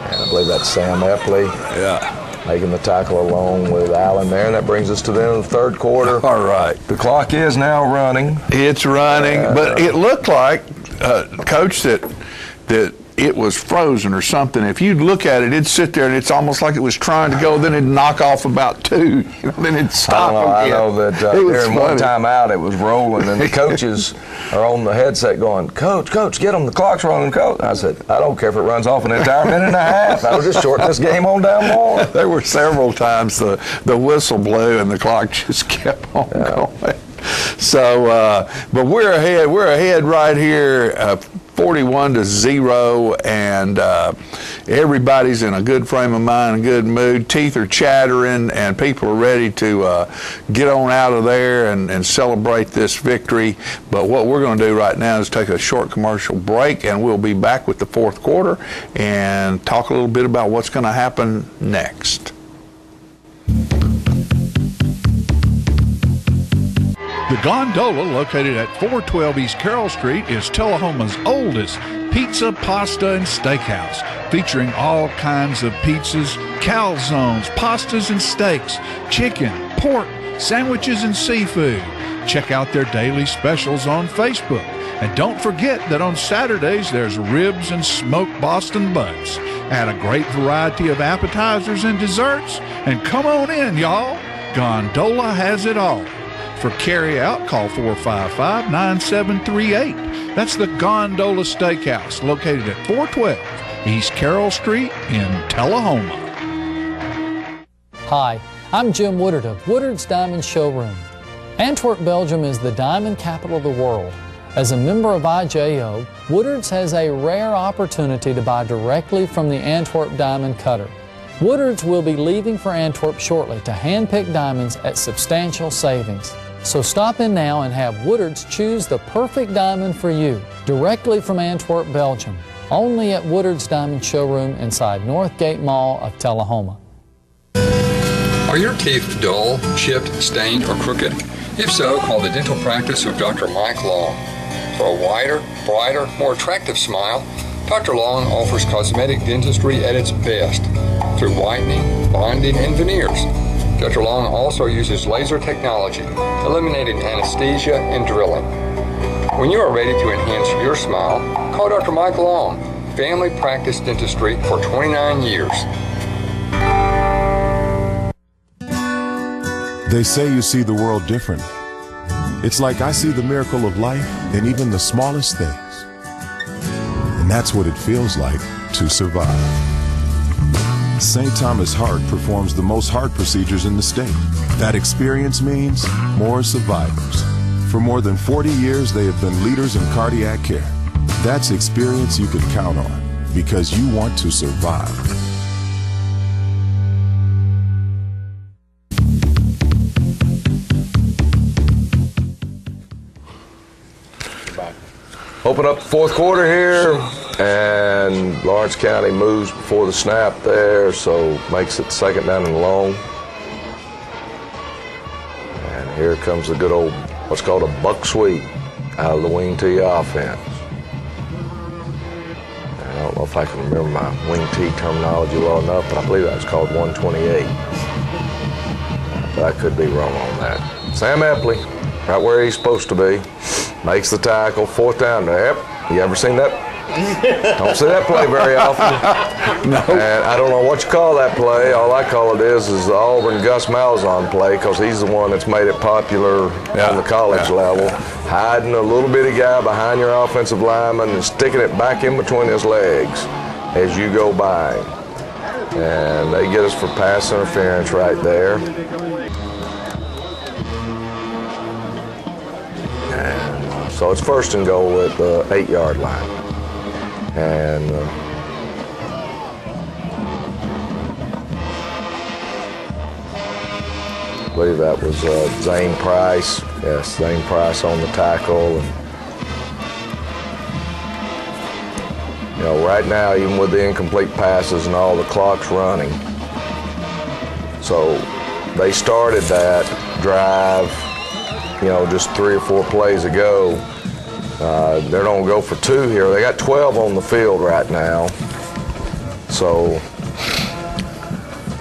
And I believe that's Sam Epley. Yeah. Making the tackle along with Allen there, and that brings us to the end of the 3rd quarter. All right. The clock is now running. It's running, but it looked like, Coach, that it was frozen or something. If you'd look at it, it'd sit there, and it's almost like it was trying to go, then it'd knock off about 2. Then it'd stop again. I know that during one time out, it was rolling, and the coaches are on the headset going, Coach, get them, the clock's running, Coach. I said, I don't care if it runs off an entire minute and a half. I'll just shorten this game on down more. There were several times the whistle blew, and the clock just kept on going. So, but we're ahead right here, 41-0, and everybody's in a good frame of mind, a good mood. Teeth are chattering, and people are ready to get on out of there and celebrate this victory. But what we're going to do right now is take a short commercial break, and we'll be back with the 4th quarter and talk a little bit about what's going to happen next. The Gondola, located at 412 East Carroll Street, is Tullahoma's oldest pizza, pasta, and steakhouse, featuring all kinds of pizzas, calzones, pastas and steaks, chicken, pork, sandwiches, and seafood. Check out their daily specials on Facebook. And don't forget that on Saturdays there's ribs and smoked Boston butts. Add a great variety of appetizers and desserts, and come on in, y'all. Gondola has it all. For carry-out, call 455-9738. That's the Gondola Steakhouse, located at 412 East Carroll Street in Tullahoma. Hi, I'm Jim Woodard of Woodard's Diamond Showroom. Antwerp, Belgium is the diamond capital of the world. As a member of IJO, Woodard's has a rare opportunity to buy directly from the Antwerp diamond cutter. Woodard's will be leaving for Antwerp shortly to hand-pick diamonds at substantial savings. So stop in now and have Woodard's choose the perfect diamond for you, directly from Antwerp, Belgium. Only at Woodard's Diamond Showroom inside Northgate Mall of Tullahoma. Are your teeth dull, chipped, stained, or crooked? If so, call the dental practice of Dr. Mike Long. For a wider, brighter, more attractive smile, Dr. Long offers cosmetic dentistry at its best through whitening, bonding, and veneers. Dr. Long also uses laser technology, eliminating anesthesia and drilling. When you are ready to enhance your smile, call Dr. Mike Long, Family Practice Dentistry for 29 years. They say you see the world differently. It's like I see the miracle of life in even the smallest things. And that's what it feels like to survive. St. Thomas Heart performs the most heart procedures in the state. That experience means more survivors. For more than 40 years, they have been leaders in cardiac care. That's experience you can count on because you want to survive. Open up the fourth quarter here, and Lawrence County moves before the snap there, so makes it second down and long. And here comes the good old, what's called a buck sweep out of the wing tee offense. I don't know if I can remember my wing tee terminology well enough, but I believe that was called 128. But I could be wrong on that. Sam Epley, right where he's supposed to be. Makes the tackle, fourth down. Yep. You ever seen that? Don't see that play very often. No. And I don't know what you call that play. All I call it is the Auburn Gus Malzahn play, because he's the one that's made it popular on the college level. Hiding a little bitty guy behind your offensive lineman and sticking it back in between his legs as you go by. And they get us for pass interference right there. So it's first and goal at the 8-yard line. And I believe that was Zane Price. Yes, Zane Price on the tackle. And, you know, right now, even with the incomplete passes and all, the clock's running. So they started that drive, you know, just 3 or 4 plays ago. They're going to go for 2 here. They got 12 on the field right now. So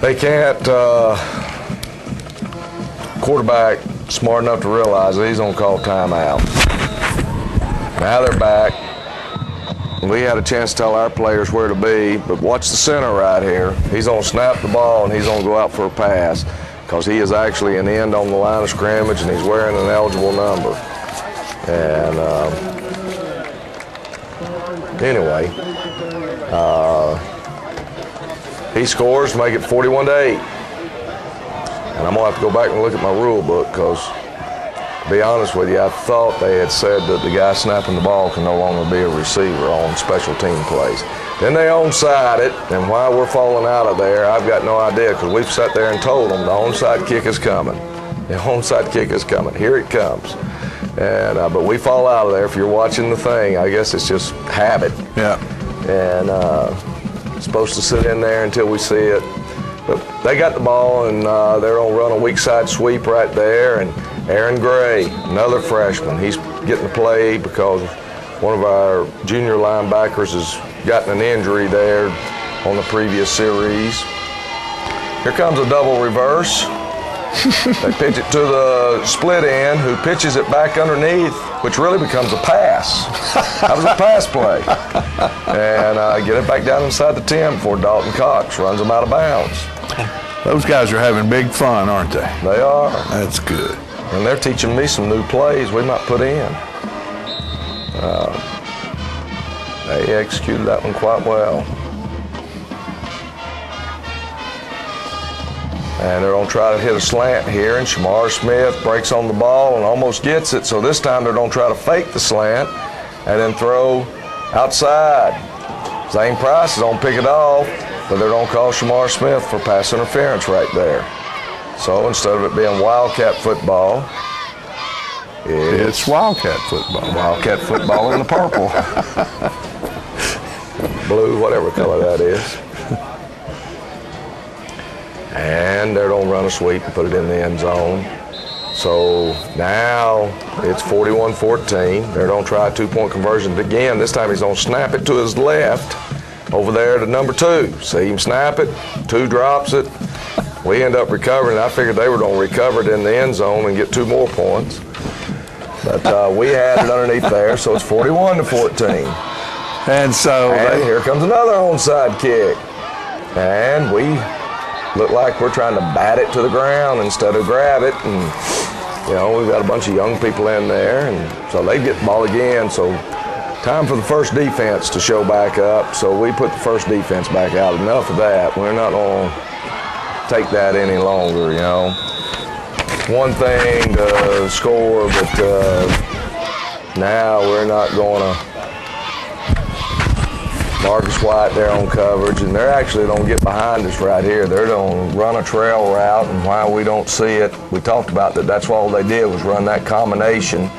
they can't, quarterback smart enough to realize that he's going to call timeout. Now they're back. We had a chance to tell our players where to be, but watch the center right here. He's going to snap the ball and he's going to go out for a pass, because he is actually an end on the line of scrimmage and he's wearing an eligible number. And anyway, he scores to make it 41-8. And I'm going to have to go back and look at my rule book, because, to be honest with you, I thought they had said that the guy snapping the ball can no longer be a receiver on special team plays. Then they onside it, and why we're falling out of there, I've got no idea, because we've sat there and told them the onside kick is coming. The onside kick is coming. Here it comes. And but we fall out of there. If you're watching the thing, I guess it's just habit. Yeah. And supposed to sit in there until we see it. But they got the ball, and they're going to run a weak side sweep right there. And Aaron Gray, another freshman. He's getting to play because one of our junior linebackers has gotten an injury there on the previous series. Here comes a double reverse. They pitch it to the split end, who pitches it back underneath, which really becomes a pass. That was a pass play. And get it back down inside the 10 before Dalton Cox runs them out of bounds. Those guys are having big fun, aren't they? They are. That's good. And they're teaching me some new plays we might put in. They executed that one quite well. And they're going to try to hit a slant here, and Shamar Smith breaks on the ball and almost gets it. So this time they're going to try to fake the slant and then throw outside. Zane Price is going to pick it off, but they're going to call Shamar Smith for pass interference right there. So instead of it being Wildcat football, it's Wildcat football. Wildcat football in the purple. Blue, whatever color that is. And they're going to run a sweep and put it in the end zone. So now it's 41-14. They're going to try a two-point conversion again. This time he's going to snap it to his left over there to number 2. See him snap it. 2 drops it. We end up recovering. I figured they were going to recover it in the end zone and get 2 more points. But we had it underneath there, so it's 41-14. And so here comes another onside kick. And we look like we're trying to bat it to the ground instead of grab it. And, you know, we've got a bunch of young people in there, and so they get the ball again. So time for the first defense to show back up. So we put the first defense back out. Enough of that. We're not going to take that any longer, you know. One thing to score, but now we're not going to. Marcus White there on coverage, and they're actually going to get behind us right here. They're going to run a trail route, and why we don't see it, we talked about that. That's all they did was run that combination,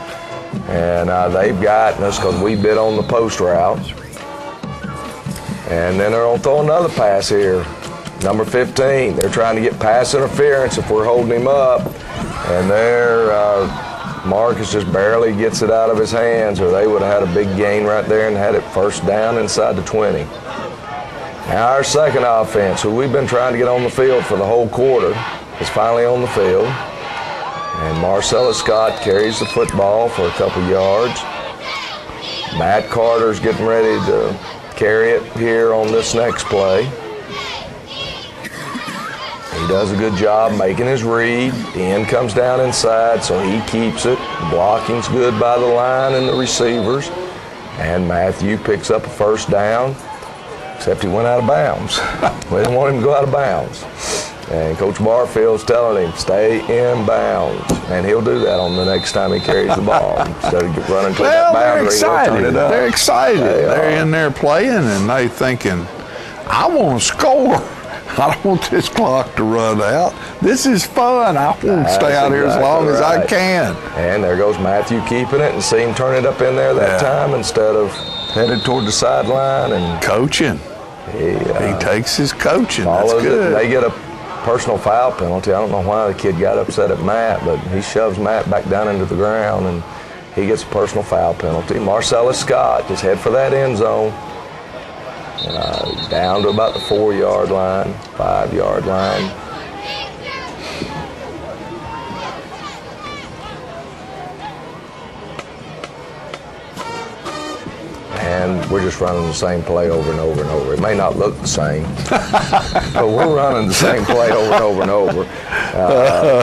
and they've gotten us because we bid on the post route. And then they're going to throw another pass here. Number 15, they're trying to get pass interference if we're holding him up, and Marcus just barely gets it out of his hands, or they would have had a big gain right there and had it first down inside the 20. Now our second offense, who we've been trying to get on the field for the whole quarter, is finally on the field. And Marcellus Scott carries the football for a couple yards. Matt Carter's getting ready to carry it here on this next play. He does a good job making his read. The end comes down inside, so he keeps it. The blocking's good by the line and the receivers. And Matthew picks up a first down, except he went out of bounds. We didn't want him to go out of bounds. And Coach Barfield's telling him, stay in bounds. And he'll do that on the next time he carries the ball. Instead of running to that boundary, he'll turn it up. They're excited. They're in there playing, and they thinking, I want to score. I don't want this clock to run out. This is fun. I want to stay out here as long as I can. And there goes Matthew keeping it, and see him turn it up in there that time instead of headed toward the sideline and coaching. He takes his coaching. That's good. They get a personal foul penalty. I don't know why the kid got upset at Matt, but he shoves Matt back down into the ground, and he gets a personal foul penalty. Marcellus Scott just head for that end zone. Down to about the 4-yard line, 5-yard line. And we're just running the same play over and over and over. It may not look the same, but we're running the same play over and over and over.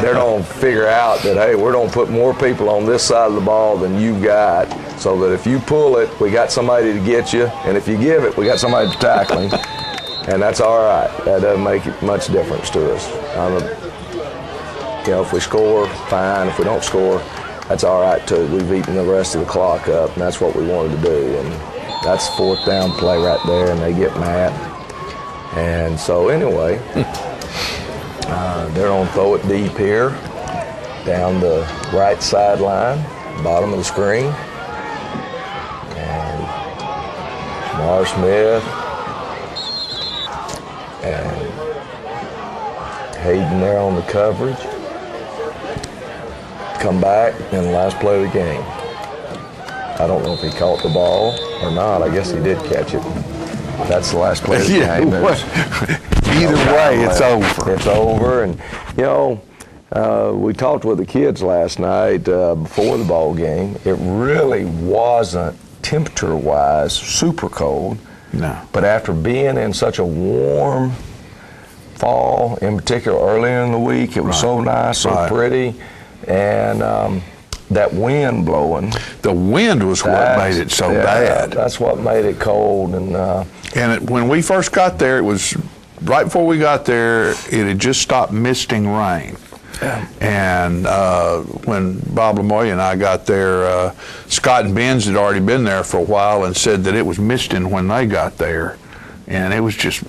They're going to figure out that, hey, we're going to put more people on this side of the ball than you got, so that if you pull it, we got somebody to get you, and if you give it, we got somebody to tackle him. And that's all right. That doesn't make much difference to us. If we score, fine. If we don't score, that's all right too. We've eaten the rest of the clock up, and that's what we wanted to do. And that's 4th down play right there, and they get Matt. And so anyway, they're going to throw it deep here, down the right sideline, bottom of the screen. And Shamar Smith and Hayden there on the coverage. come back in the last play of the game. I don't know if he caught the ball or not. I guess he did catch it. That's the last play of the game. Either way, it's over. It's over, and you know, we talked with the kids last night before the ball game. It really wasn't temperature-wise super cold. No. But after being in such a warm fall, in particular early in the week, it was so nice, so pretty, and that wind blowing. The wind was what made it so bad. That's what made it cold. And when we first got there, it was right before we got there, it had just stopped misting rain. Yeah. And when Bob Lamoya and I got there, Scott and Benz had already been there for a while and said that it was misting when they got there. And it was just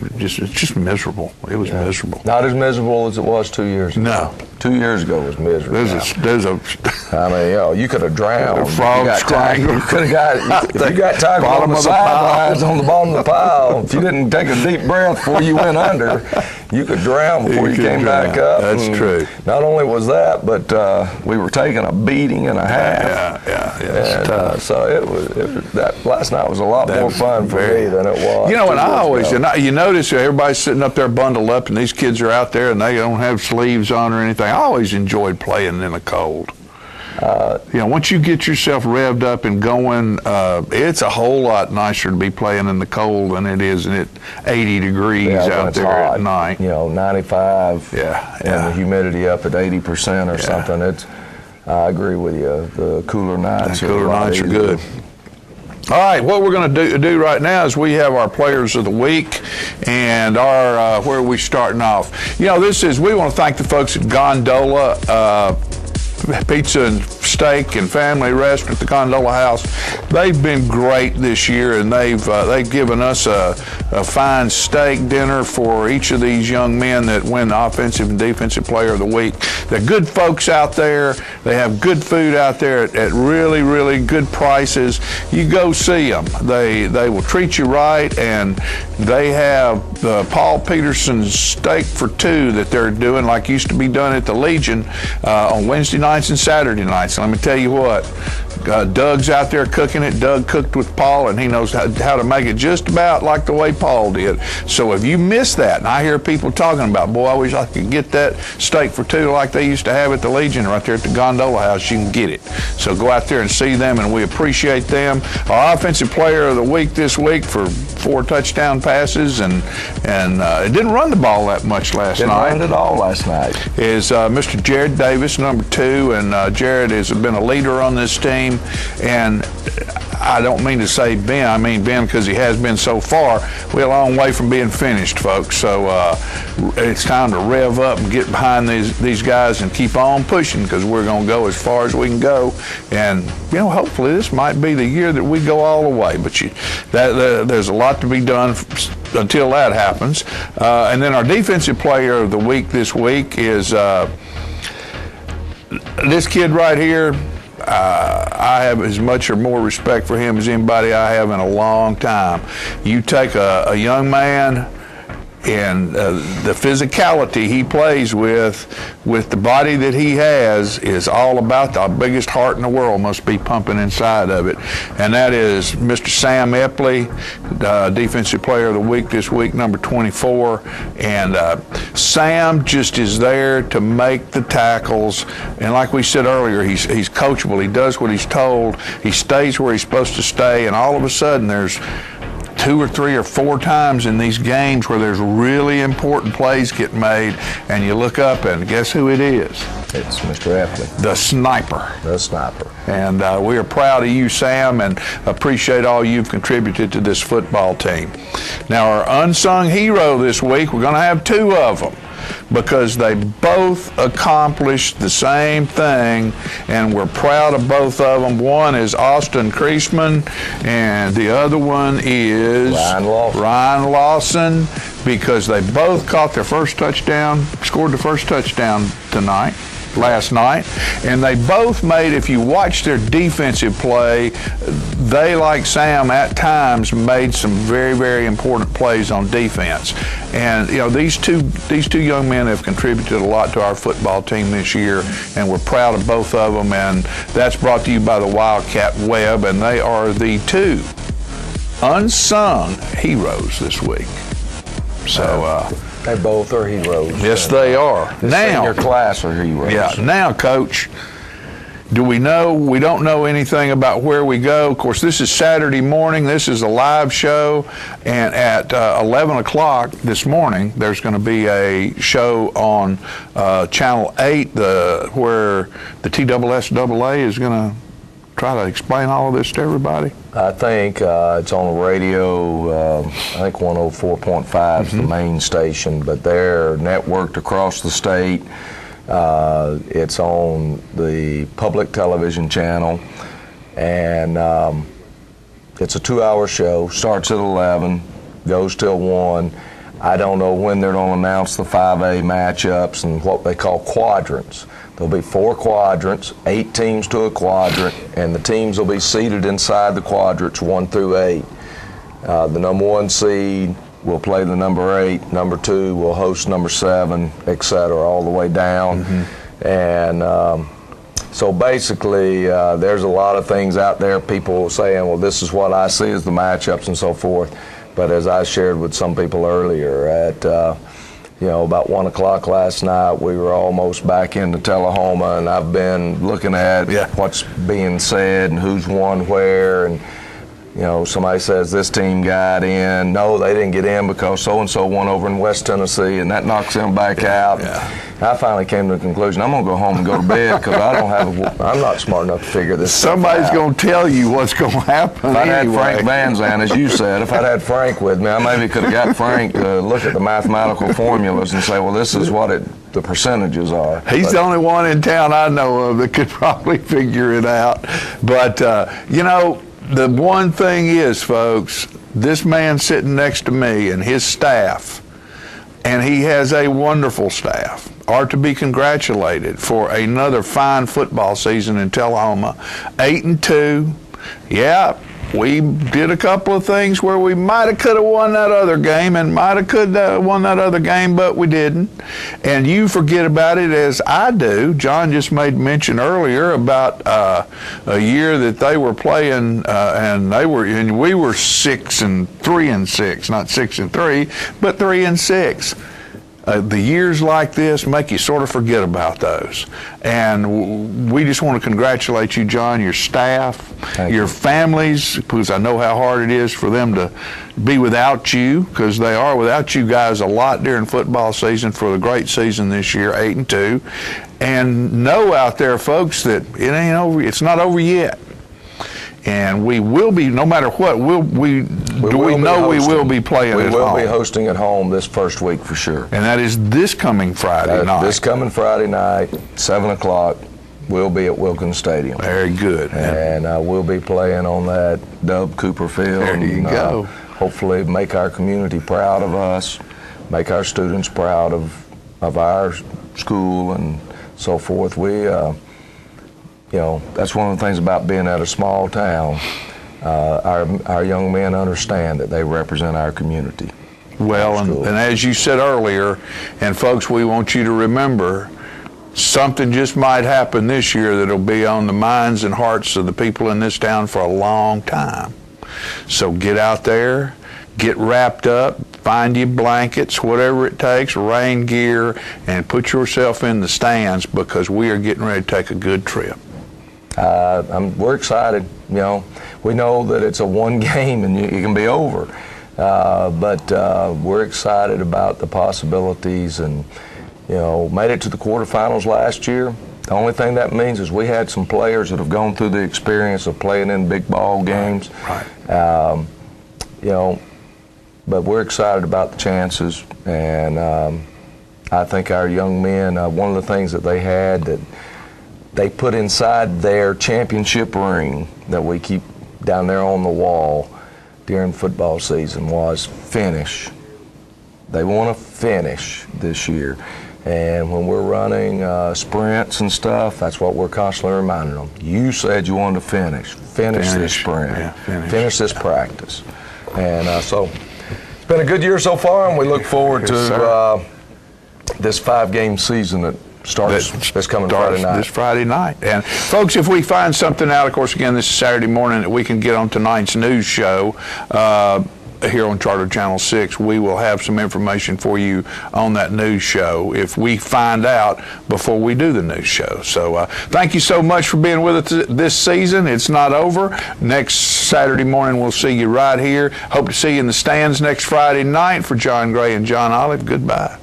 miserable. It was miserable. Not as miserable as it was 2 years ago. No. 2 years ago was miserable. There's a I mean, you know, you could have drowned. The frogs crying. You could have got, if you got tackled on the sidelines on the bottom of the pile, if you didn't take a deep breath before you went under, you could drown before you came back up. That's true. Not only was that, but we were taking a beating and a half. Yeah. So that last night was a lot more fun for me than it was. You know, and you notice everybody's sitting up there bundled up, and these kids are out there and they don't have sleeves on or anything. I always enjoyed playing in the cold. You know, once you get yourself revved up and going, it's a whole lot nicer to be playing in the cold than it is at 80 degrees out there at night. You know, 95. And the humidity up at 80% or something. I agree with you. The cooler nights. The cooler nights are good. All right, what we're going to do right now is we have our players of the week and our where are we starting off. You know, we want to thank the folks at Gondola Pizza and Steak and Family Restaurant, the Gondola House. They've been great this year, and they've given us a fine steak dinner for each of these young men that win the Offensive and Defensive Player of the Week. They're good folks out there. They have good food out there at really, really good prices. You go see them. They will treat you right, and they have the Paul Peterson's Steak for Two that they're doing, like used to be done at the Legion on Wednesday nights and Saturday nights. And let me tell you what, Doug's out there cooking it. Doug cooked with Paul, and he knows how to make it just about like the way Paul did. So if you miss that, and I hear people talking about, boy, I wish I could get that Steak for Two like they used to have at the Legion right there at the Gondola House, you can get it. So go out there and see them, and we appreciate them. Our Offensive Player of the Week this week for 4 touchdown passes, and it didn't run the ball that much last night. Didn't run it all last night. Is Mr. Jared Davis, number 2, and Jared has been a leader on this team, and I don't mean to say Ben, I mean Ben because he has been so far. We're a long way from being finished, folks, so it's time to rev up and get behind these guys and keep on pushing, because we're going to go as far as we can go, and you know, hopefully this might be the year that we go all the way, but there's a lot to be done until that happens. And then our Defensive Player of the Week this week is this kid right here. I have as much or more respect for him as anybody I have in a long time. You take a young man and the physicality he plays with the body that he has is all about the biggest heart in the world must be pumping inside of it. And that is Mr. Sam Epley, Defensive Player of the Week this week, number 24. And Sam just is there to make the tackles. And like we said earlier, he's coachable. He does what he's told. He stays where he's supposed to stay. And all of a sudden there's 2 or 3 or 4 times in these games where there's really important plays get made, and you look up and guess who it is? It's Mr. Epley. The sniper. The sniper. And we are proud of you, Sam, and appreciate all you've contributed to this football team. Now, our unsung hero this week, we're going to have 2 of them, because they both accomplished the same thing, and we're proud of both of them. One is Austin Kreisman, and the other one is Ryan Lawson, because they both caught their first touchdown, scored the first touchdown tonight. last night, and they both made, if you watch their defensive play, they, like Sam, at times made some very, very important plays on defense. And these two young men have contributed a lot to our football team this year, and we're proud of both of them. And that's brought to you by the Wildcat Web, and they are the two unsung heroes this week. So they both are heroes. Yes, they are. The senior class are heroes. Yeah. Now, Coach, do we know? We don't know anything about where we go. Of course, this is Saturday morning. This is a live show, and at 11 o'clock this morning, there's going to be a show on Channel 8 where the TSSAA is going to try to explain all of this to everybody. I think it's on the radio, I think 104.5 is the main station, but they're networked across the state. It's on the public television channel, and it's a 2-hour show, starts at 11, goes till 1. I don't know when they're going to announce the 5A matchups and what they call quadrants. There'll be 4 quadrants, 8 teams to a quadrant, and the teams will be seated inside the quadrants 1 through 8. The number 1 seed will play the number 8, number 2 will host number 7, etc., all the way down. And so basically, there's a lot of things out there, people saying, well, this is what I see as the matchups and so forth. But as I shared with some people earlier, at about 1 o'clock last night, we were almost back into Tullahoma, and I've been looking at what's being said and who's won where, and somebody says this team got in. No, they didn't get in because so-and-so won over in West Tennessee, and that knocks them back out. I finally came to the conclusion, I'm going to go home and go to bed because I'm not smart enough to figure this Somebody's stuff out. going to tell you what's going to happen. If I'd had Frank Van Zandt, as you said, if I'd had Frank with me, I maybe could have got Frank to look at the mathematical formulas and say, well, this is what the percentages are. He's the only one in town I know of that could probably figure it out. But, the one thing is, folks, this man sitting next to me and his staff, and he has a wonderful staff, are to be congratulated for another fine football season in Tullahoma. 8-2. Yeah, we did a couple of things where we might have could have won that other game and might have could have won that other game, but we didn't. And you forget about it as I do. John just made mention earlier about a year that they were playing, and we were 6-3-6, not 6-3, but 3-6. The years like this make you sort of forget about those. And we just want to congratulate you, John, your staff, your families, because I know how hard it is for them to be without you, because they are without you guys a lot during football season for the great season this year, 8-2. And know out there, folks, that it ain't over. It's not over yet. And we will be, no matter what, we will be playing at home. We will be hosting at home this first week for sure. And that is this coming Friday night. This coming Friday night, 7 o'clock, we'll be at Wilkins Stadium. Very good. And we'll be playing on that Dub Cooper field. There you go. Hopefully make our community proud of us, make our students proud of our school and so forth. That's one of the things about being at a small town. Our young men understand that they represent our community. Well, and as you said earlier, and folks, we want you to remember, something just might happen this year that'll be on the minds and hearts of the people in this town for a long time. So get out there, get wrapped up, find you blankets, whatever it takes, rain gear, and put yourself in the stands because we are getting ready to take a good trip. We're excited. We know that it's a one game and it can be over, but we're excited about the possibilities. And made it to the quarterfinals last year. The only thing that means is we had some players that have gone through the experience of playing in big ball games. Right. But we're excited about the chances, and I think our young men. One of the things that they had that they put inside their championship ring that we keep down there on the wall during football season was finish. They want to finish this year. And when we're running sprints and stuff, that's what we're constantly reminding them. You said you wanted to finish this sprint, finish this practice. And so it's been a good year so far, and we look forward to this 5-game season that starts this coming Friday night. This Friday night. And folks, if we find something out, of course, again, this is Saturday morning, that we can get on tonight's news show here on Charter Channel 6, we will have some information for you on that news show if we find out before we do the news show. So thank you so much for being with us this season. It's not over. Next Saturday morning, we'll see you right here. Hope to see you in the stands next Friday night. For John Gray and John Olive, goodbye.